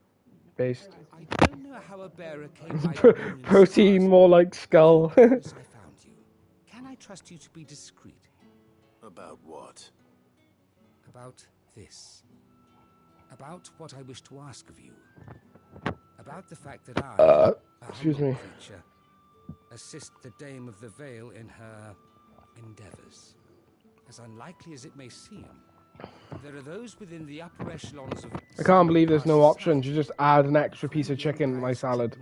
Based. I don't know how a bearer came by Protein, more like skull. I found you. Can I trust you to be discreet? About what? About this. About what I wish to ask of you. About the fact that I, a excuse humble me. creature, assist the Dame of the Vale in her endeavors. As unlikely as it may seem, there are those within the upper echelons of... I can't believe there's no option to just add an extra piece of chicken to my salad.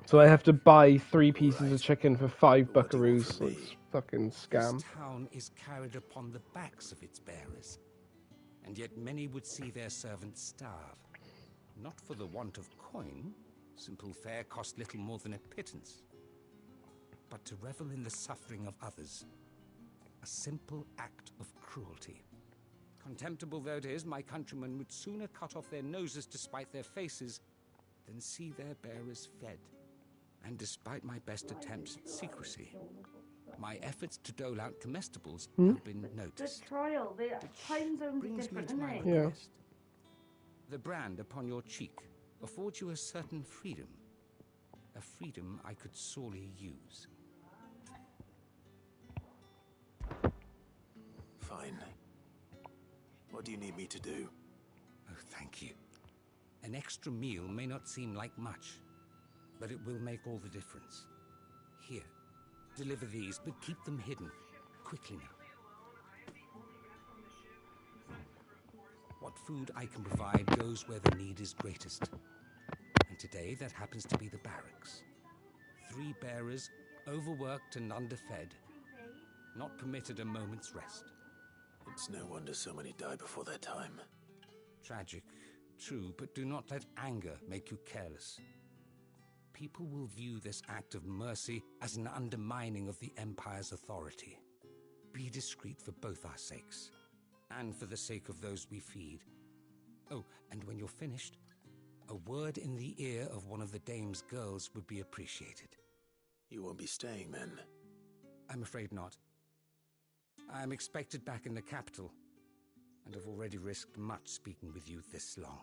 So I have to buy 3 pieces of chicken for 5 buckaroos. It's fucking scam. This town is carried upon the backs of its bearers, and yet many would see their servants starve. Not for the want of coin, simple fare cost little more than a pittance, but to revel in the suffering of others, a simple act of cruelty. Contemptible though it is, my countrymen would sooner cut off their noses to spite their faces than see their bearers fed. And despite my best attempts at secrecy, my efforts to dole out comestibles have been noticed. The trial, the time zones are different, isn't it? Yeah. The brand upon your cheek affords you a certain freedom. A freedom I could sorely use. Fine. What do you need me to do? Oh, thank you. An extra meal may not seem like much, but it will make all the difference. Here, deliver these, but keep them hidden. Quickly now. What food I can provide goes where the need is greatest. And today, that happens to be the barracks. 3 bearers, overworked and underfed, not permitted a moment's rest. It's no wonder so many die before their time. Tragic, true, but do not let anger make you careless. People will view this act of mercy as an undermining of the Empire's authority. Be discreet for both our sakes, and for the sake of those we feed. Oh, and when you're finished, a word in the ear of one of the Dame's girls would be appreciated. You won't be staying then? I'm afraid not. I'm expected back in the capital, and have already risked much speaking with you this long.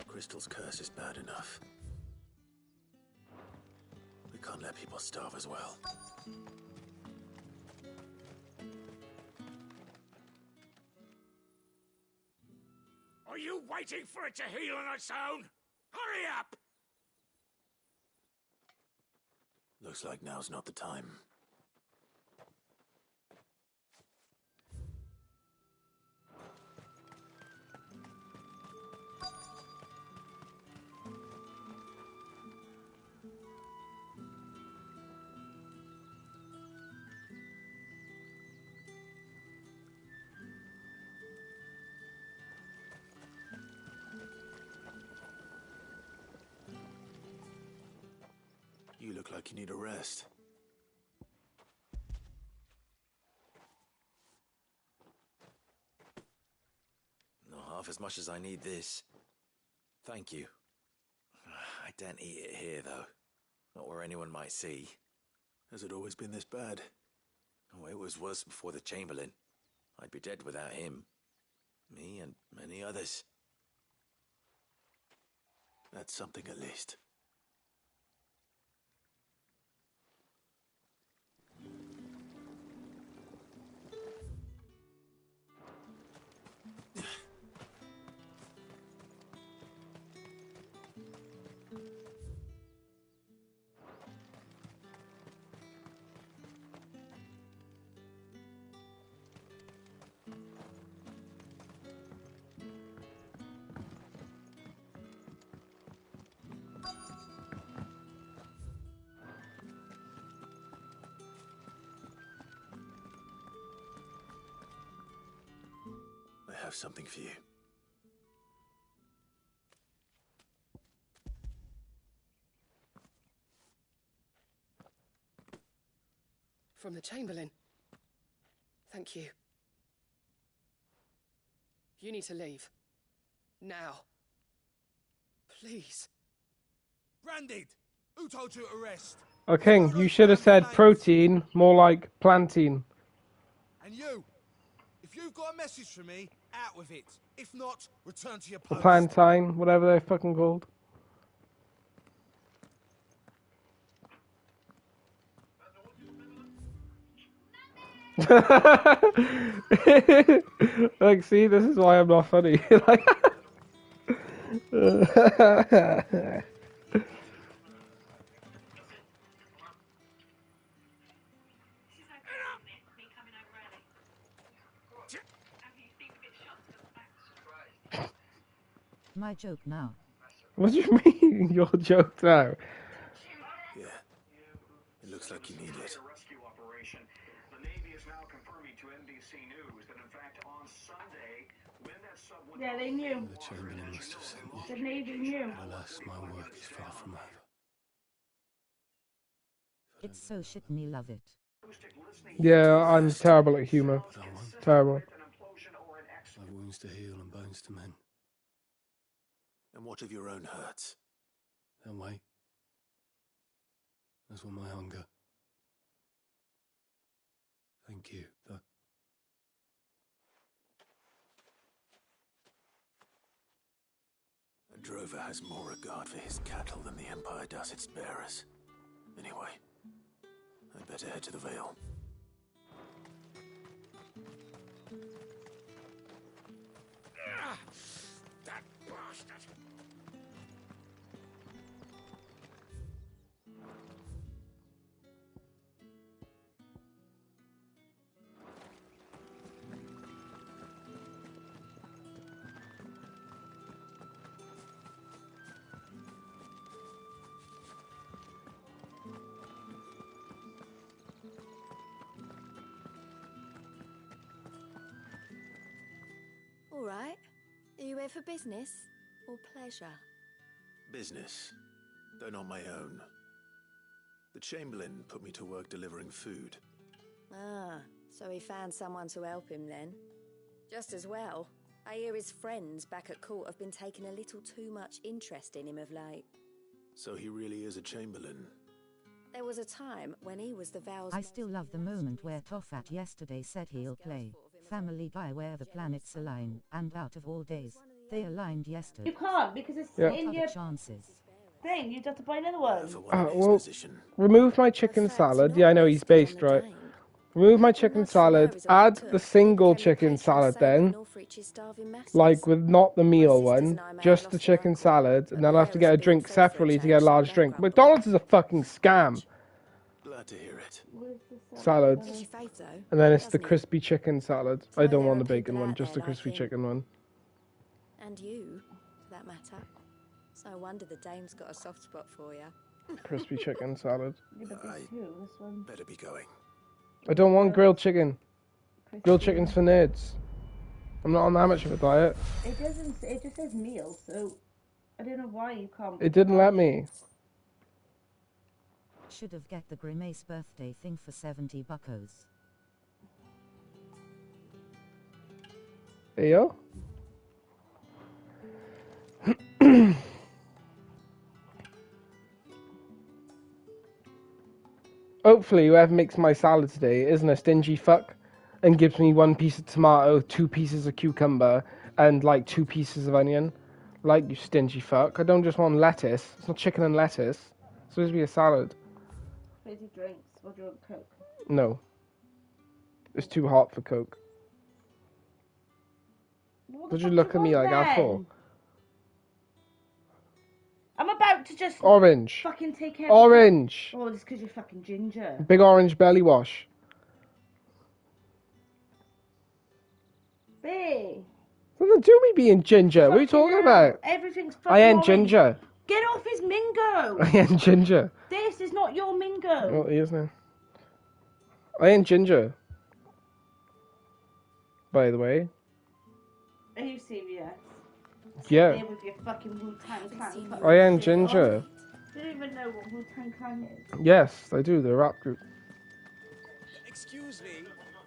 Crystal's curse is bad enough. We can't let people starve as well. Are you waiting for it to heal on its own? Hurry up! Looks like now's not the time. look like you need a rest. Not half as much as I need this. Thank you. I daren't eat it here, though. Not where anyone might see. Has it always been this bad? Oh, it was worse before the Chamberlain. I'd be dead without him. Me and many others. That's something at least. I have something for you. From the Chamberlain. Thank you. You need to leave. Now. Please. Branded! Who told you to rest? Oh, King, you should have said protein, more like plantain. And you! If you've got a message for me, out with it. If not, return to your Or post. plantain, whatever they're fucking called. Like, see, this is why I'm not funny. Like, My joke now. what do you mean, your joke now? Yeah. It looks like you need it. Yeah, they knew. The Chamberlain must have sent you. The Navy knew. Alas, my work is far from over. It's so shit me love it. Yeah, I'm terrible at humour. Terrible. I've wounds to heal and bones to mend. And what of your own hurts? They'll wait. As will my hunger. Thank you, though. A drover has more regard for his cattle than the Empire does its bearers. Anyway, I'd better head to the Vale. That bastard! All right. Are you here for business or pleasure? Business, though not my own. The Chamberlain put me to work delivering food. Ah, so he found someone to help him then. Just as well. I hear his friends back at court have been taking a little too much interest in him of late. So he really is a Chamberlain. There was a time when he was the Val's... I still love the moment where Toffat yesterday said he'll play Family Guy where the planets align, and out of all days, they aligned yesterday. You can't because it's Yeah. in your chances. thing. You'd have to buy another one. Well, remove my chicken salad. Yeah, I know he's based, right? Remove my chicken salad. Add the single chicken salad then. Like with not the meal one, just the chicken salad. And then I'll have to get a drink separately to get a large drink. McDonald's is a fucking scam. Glad to hear it. Salads. And then it's the crispy chicken salad. I don't want the bacon one, just the crispy chicken one. And you, for that matter. It's no wonder the dame's got a soft spot for you. Crispy chicken salad. Better be going. I don't want grilled chicken. Grilled chicken's for nerds. I'm not on that much of a diet. It doesn't. It just says meal, so I don't know why you can't. It didn't let me. Should have get the Grimace birthday thing for 70 buckos. There you go. Hopefully whoever makes my salad today isn't a stingy fuck and gives me 1 piece of tomato, 2 pieces of cucumber, and like 2 pieces of onion. Like, you stingy fuck. I don't just want lettuce. It's not chicken and lettuce. It's supposed to be a salad. Fizzy drinks or do you want Coke? No. It's too hot for Coke. Did you look at me like that for? I'm about to just Orange. fucking take everything. Orange. Oh, it's because you're fucking ginger. Big orange belly wash. Hey. What do me being ginger? What are you talking about? Everything's fucking I ain't orange. ginger. Get off his mingo. I ain't ginger. This is not your mingo. Well, he is now. I ain't ginger. By the way. Are you serious? Yeah. There with your fucking Wu-Tang Clan. I ain't ginger. You don't even know what Wu-Tang Clan is. Yes, I do. The rap group. Excuse me,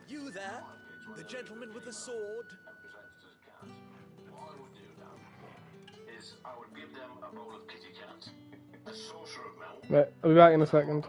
you there? The gentleman with the sword? What I would do now is I would give them a bowl of kitty cat, a saucer of milk. Right, I'll be back in a second.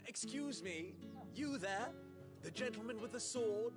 Excuse me, you there? The gentleman with the sword?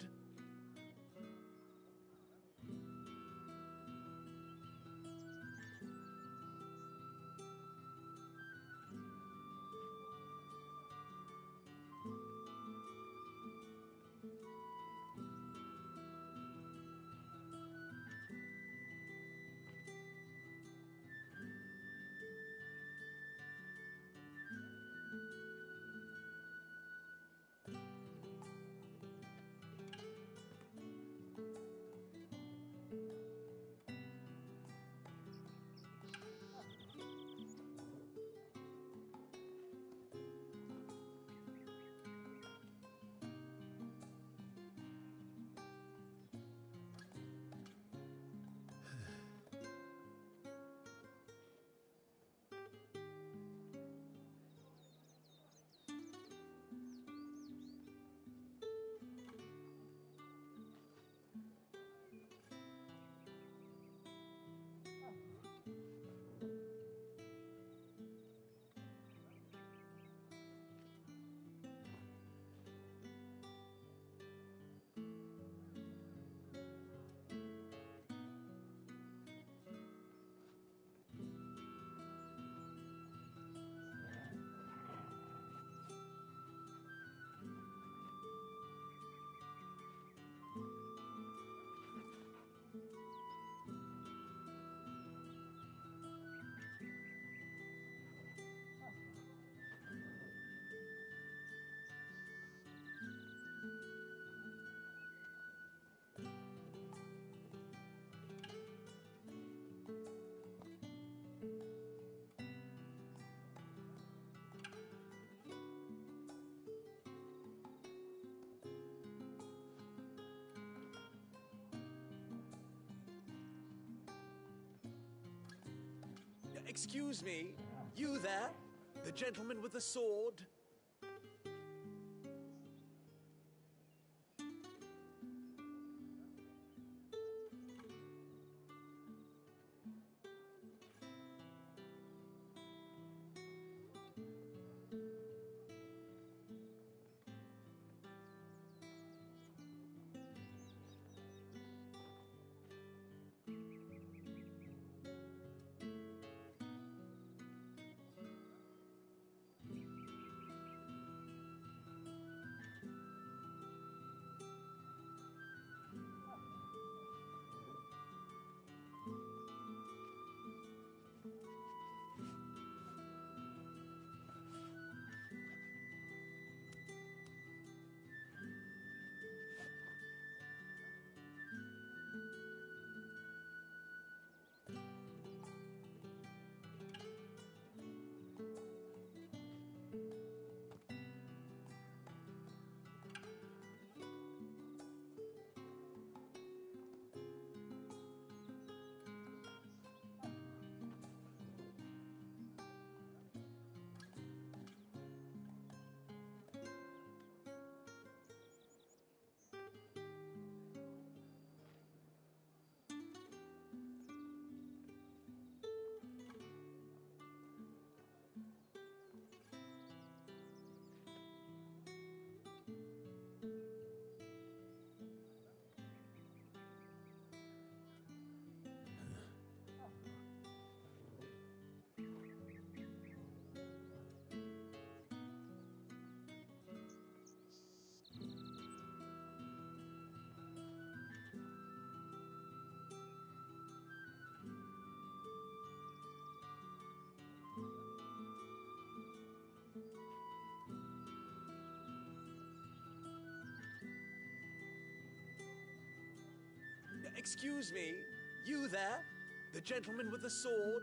Excuse me, you there? The gentleman with the sword? Excuse me, you there? The gentleman with the sword?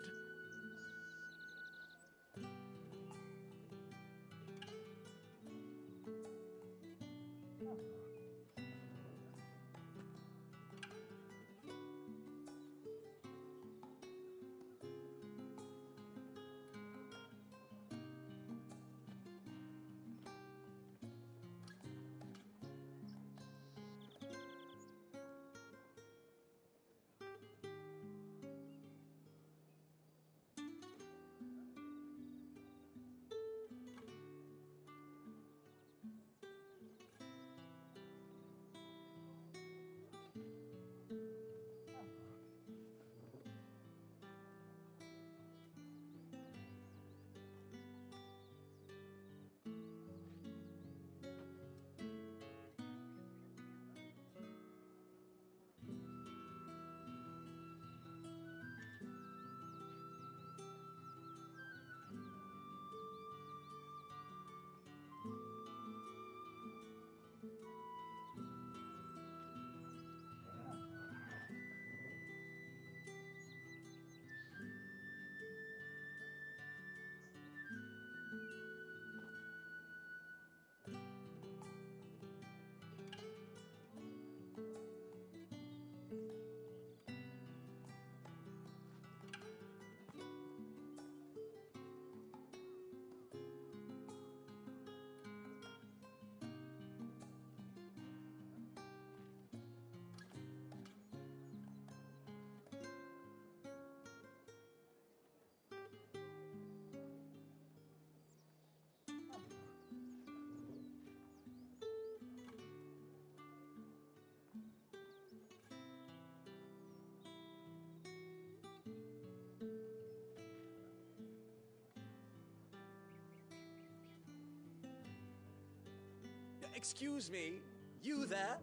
Excuse me, you there?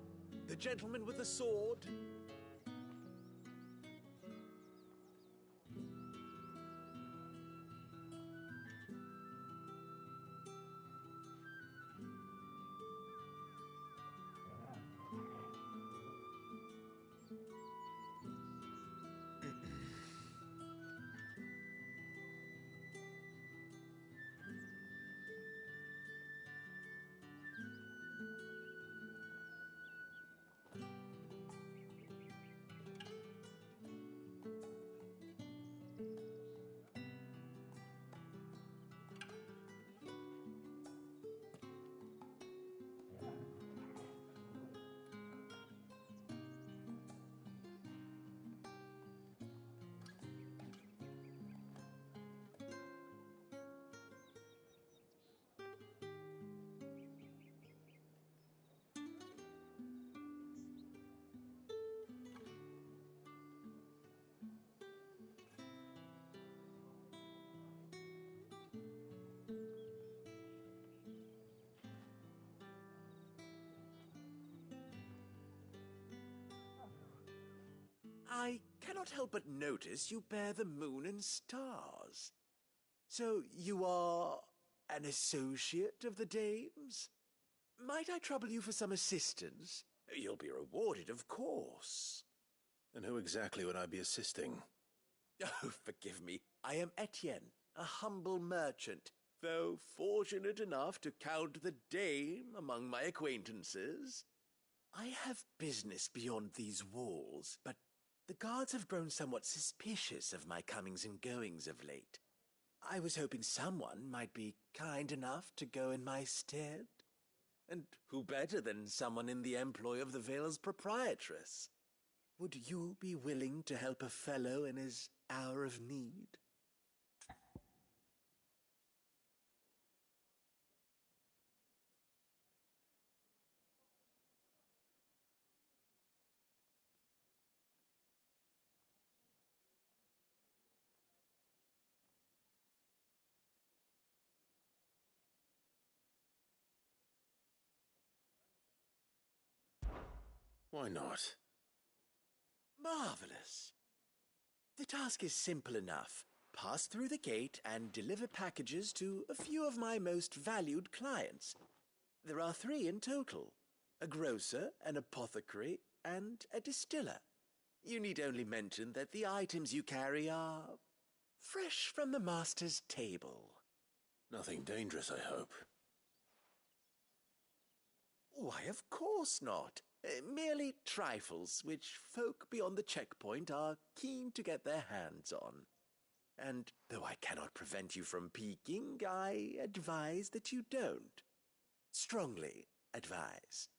The gentleman with the sword? cannot help but notice you bear the moon and stars. So you are an associate of the dame's? Might I trouble you for some assistance? You'll be rewarded, of course. And who exactly would I be assisting? Oh, forgive me. I am Etienne, a humble merchant, though fortunate enough to count the dame among my acquaintances. I have business beyond these walls, but the guards have grown somewhat suspicious of my comings and goings of late. I was hoping someone might be kind enough to go in my stead. And who better than someone in the employ of the Vale's proprietress? Would you be willing to help a fellow in his hour of need? Why not? Marvelous. The task is simple enough. Pass through the gate and deliver packages to a few of my most valued clients. There are 3 in total: a grocer, an apothecary, and a distiller. You need only mention that the items you carry are fresh from the master's table. Nothing dangerous, I hope. Why, of course not. Merely trifles which folk beyond the checkpoint are keen to get their hands on. And though I cannot prevent you from peeking, I advise that you don't. Strongly advise.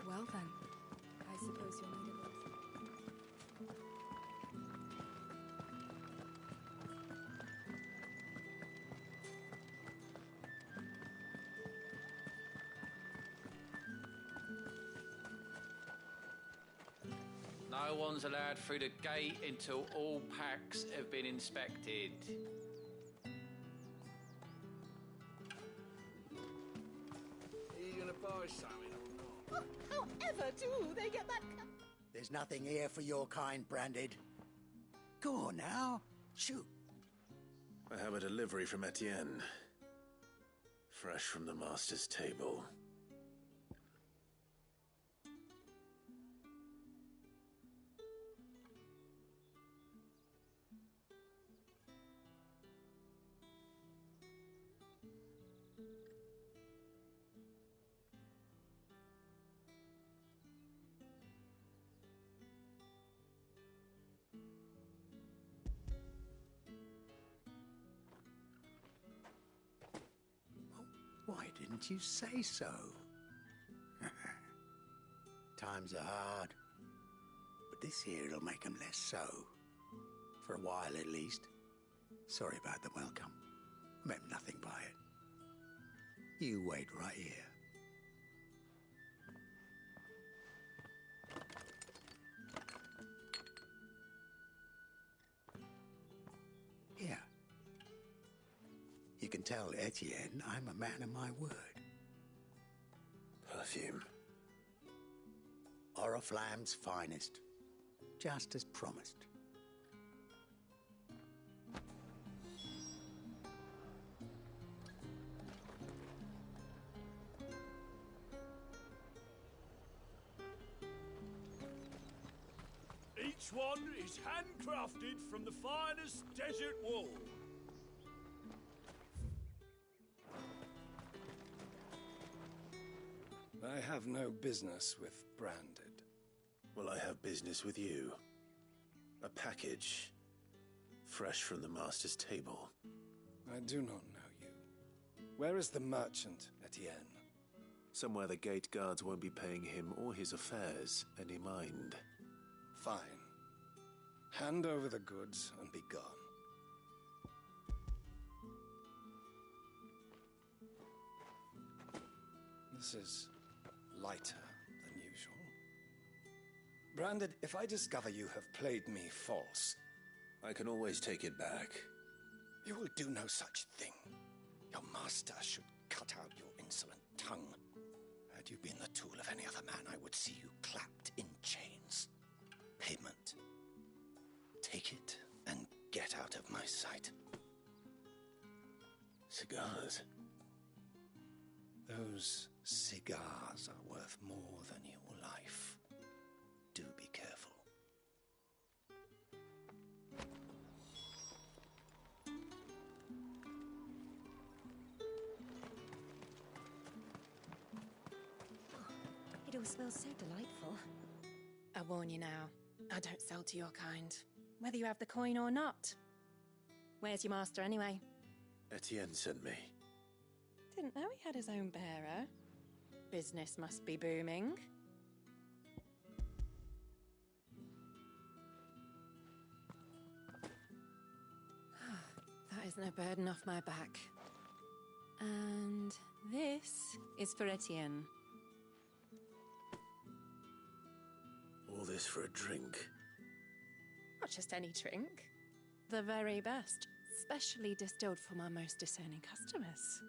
Well then, I suppose you're made of earth. No one's allowed through the gate until all packs have been inspected. Are you gonna buy something or not? However do they get that? There's nothing here for your kind, Branded. Go on now. Shoot. I have a delivery from Etienne. Fresh from the master's table. Why didn't you say so? Times are hard. But this here'll make 'em less so. For a while, at least. Sorry about the welcome. Meant nothing by it. You wait right here. Here. You can tell Etienne I'm a man of my word. Perfume. Oriflamme's finest. Just as promised. Each one is handcrafted from the finest desert wool. I have no business with Branded. Well, I have business with you. A package fresh from the master's table. I do not know you. Where is the merchant, Etienne? Somewhere the gate guards won't be paying him or his affairs any mind. Fine. Hand over the goods and be gone. This is lighter than usual. Branded, if I discover you have played me false... I can always take it back. You will do no such thing. Your master should cut out your insolent tongue. Had you been the tool of any other man, I would see you clapped in chains. Payment. Take it and get out of my sight. Cigars. Those cigars are worth more than your life. Do be careful. It all smells so delightful. I warn you now, I don't sell to your kind, whether you have the coin or not. Where's your master anyway? Etienne sent me. Didn't know he had his own bearer. Business must be booming. That is no burden off my back. And this is for Etienne. All this for a drink. Not just any drink. The very best, specially distilled for my most discerning customers.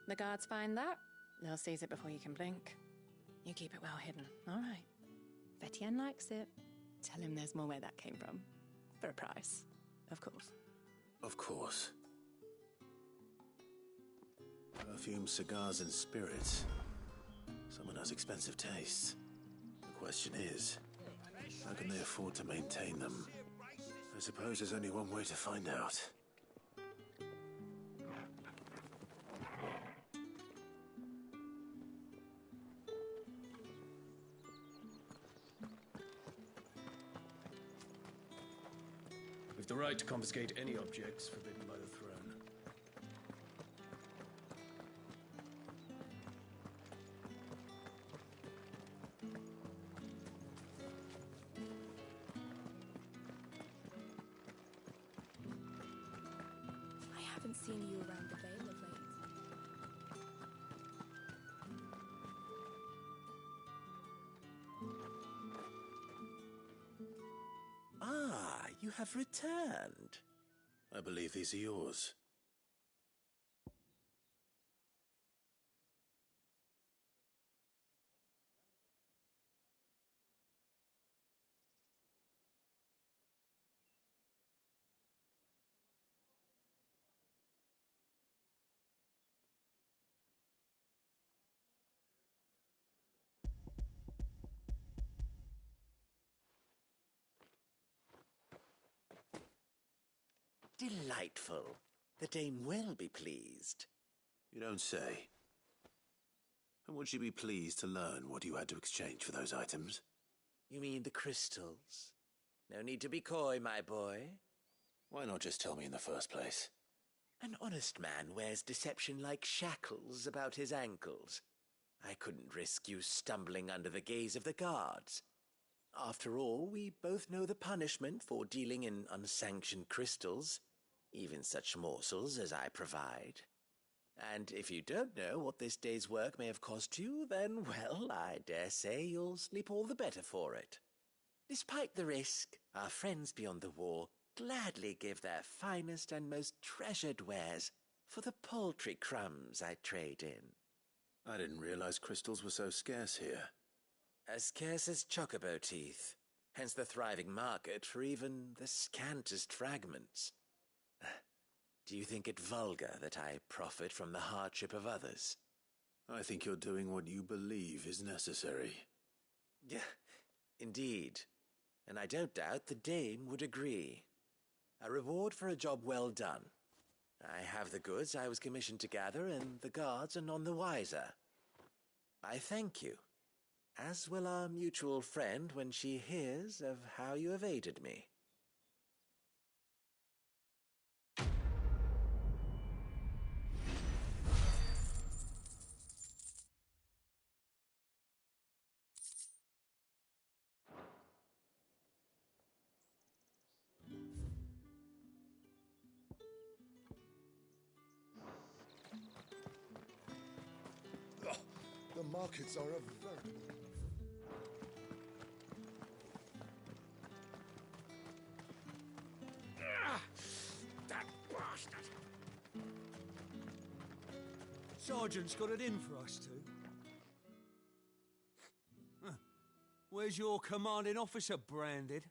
The guards find that, they'll seize it before you can blink. You keep it well hidden, all right. If Etienne likes it, tell him there's more where that came from. For a price, of course. Of course. Perfume, cigars, and spirits. Someone has expensive tastes. The question is, how can they afford to maintain them? I suppose there's only one way to find out. We've the right to confiscate any objects forbidden by the throne. I haven't seen you around the Vale of late. Ah, you have returned. I believe these are yours. Delightful. The dame will be pleased. You don't say. And would she be pleased to learn what you had to exchange for those items? You mean the crystals? No need to be coy, my boy. Why not just tell me in the first place? An honest man wears deception like shackles about his ankles. I couldn't risk you stumbling under the gaze of the guards. After all, we both know the punishment for dealing in unsanctioned crystals, even such morsels as I provide. And if you don't know what this day's work may have cost you, then, well, I dare say you'll sleep all the better for it. Despite the risk, our friends beyond the wall gladly give their finest and most treasured wares for the paltry crumbs I trade in. I didn't realize crystals were so scarce here. As scarce as chocobo teeth, hence the thriving market for even the scantest fragments. Do you think it vulgar that I profit from the hardship of others? I think you're doing what you believe is necessary. Yeah, indeed. And I don't doubt the dame would agree. A reward for a job well done. I have the goods I was commissioned to gather, and the guards are none the wiser. I thank you, as will our mutual friend when she hears of how you have aided me. markets are a very... That bastard! Sergeant's got it in for us two. Where's your commanding officer branded?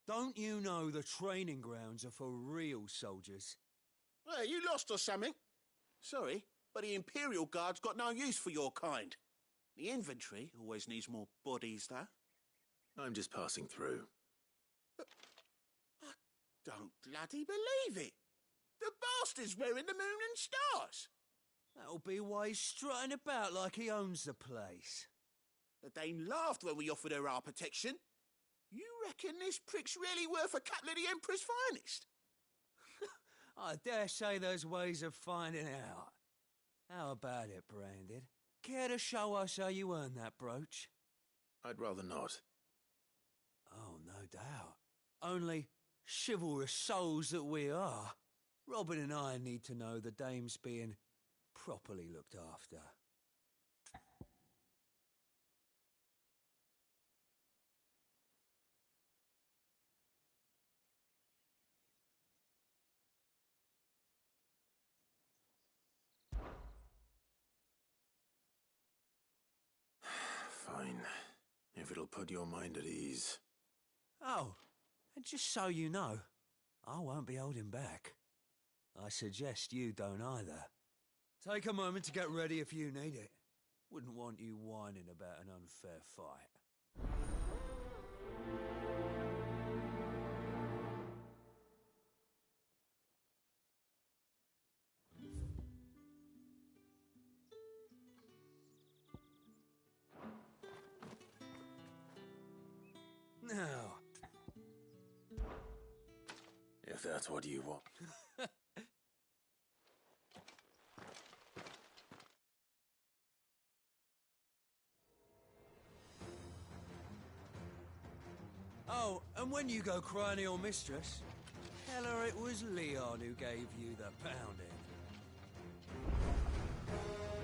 Don't you know the training grounds are for real soldiers? Hey, you lost or something? Sorry, but the Imperial Guard's got no use for your kind. The infantry always needs more bodies, though. I'm just passing through. I don't bloody believe it. The bastard's wearing the moon and stars. That'll be why he's strutting about like he owns the place. The Dane laughed when we offered her our protection. You reckon this prick's really worth a couple of the Emperor's finest? I dare say there's ways of finding out. How about it, Branded? Care to show us how you earned that brooch? I'd rather not. Oh, no doubt. Only chivalrous souls that we are, Robin and I need to know the dame's being properly looked after. Fine. If it'll put your mind at ease. Oh, and just so you know, I won't be holding back. I suggest you don't either. Take a moment to get ready if you need it. Wouldn't want you whining about an unfair fight. Now, if that's what you want. oh, and when you go crying to your mistress, tell her it was Leon who gave you the pounding.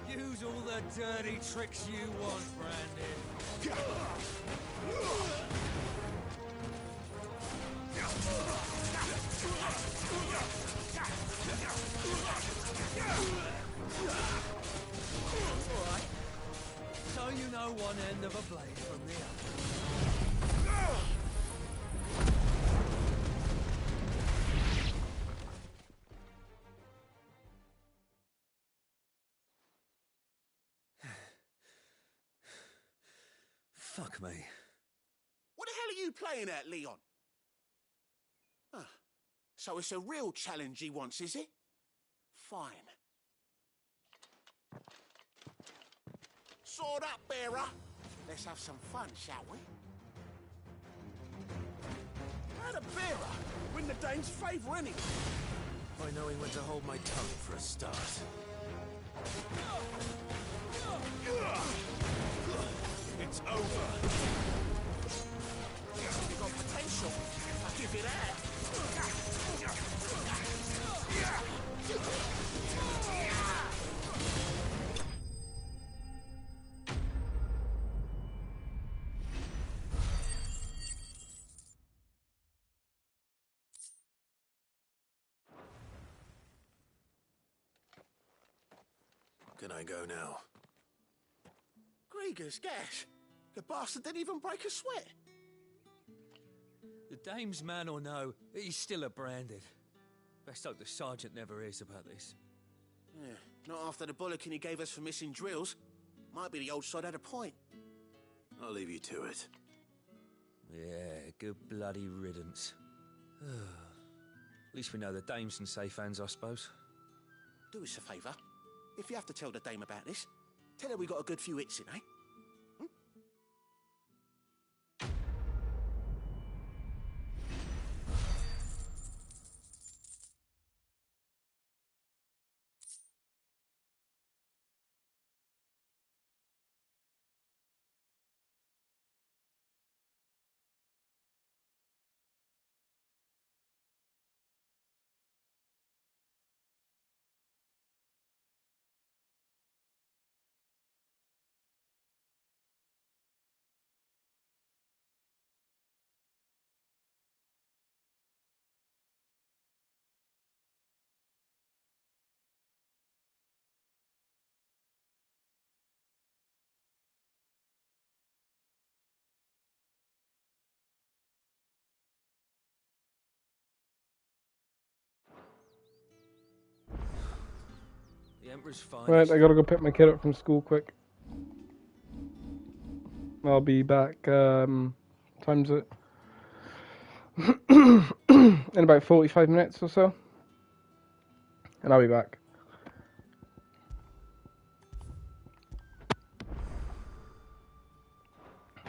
Use all the dirty tricks you want, Brandon. Alright. So you know one end of a blade from the other. Fuck me. What the hell are you playing at, Leon? Ah, so it's a real challenge he wants, is it? Fine. Sword up, bearer. Let's have some fun, shall we? How the bearer win the Dane's favour anyway? By knowing when to hold my tongue for a start. It's over. You've got potential. I give you that. Can I go now? Grieger's gas. The bastard didn't even break a sweat. The dame's man or no, he's still a Branded. Best hope the sergeant never hears about this. Yeah, not after the bollocking he gave us for missing drills. Might be the old sod had a point. I'll leave you to it. Yeah, good bloody riddance. At least we know the dame's in safe hands, I suppose. Do us a favour. If you have to tell the dame about this, tell her we got a good few hits in, eh? The Emperor's fine. Right, I gotta go pick my kid up from school quick. I'll be back, time's it? In about 45 minutes or so. And I'll be back.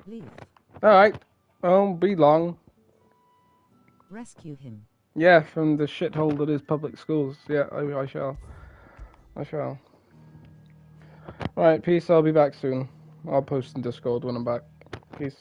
Leave. Alright. Won't be long. Rescue him. Yeah, from the shithole that is public schools. Yeah, I shall. I shall. Alright, peace. I'll be back soon. I'll post in Discord when I'm back. Peace.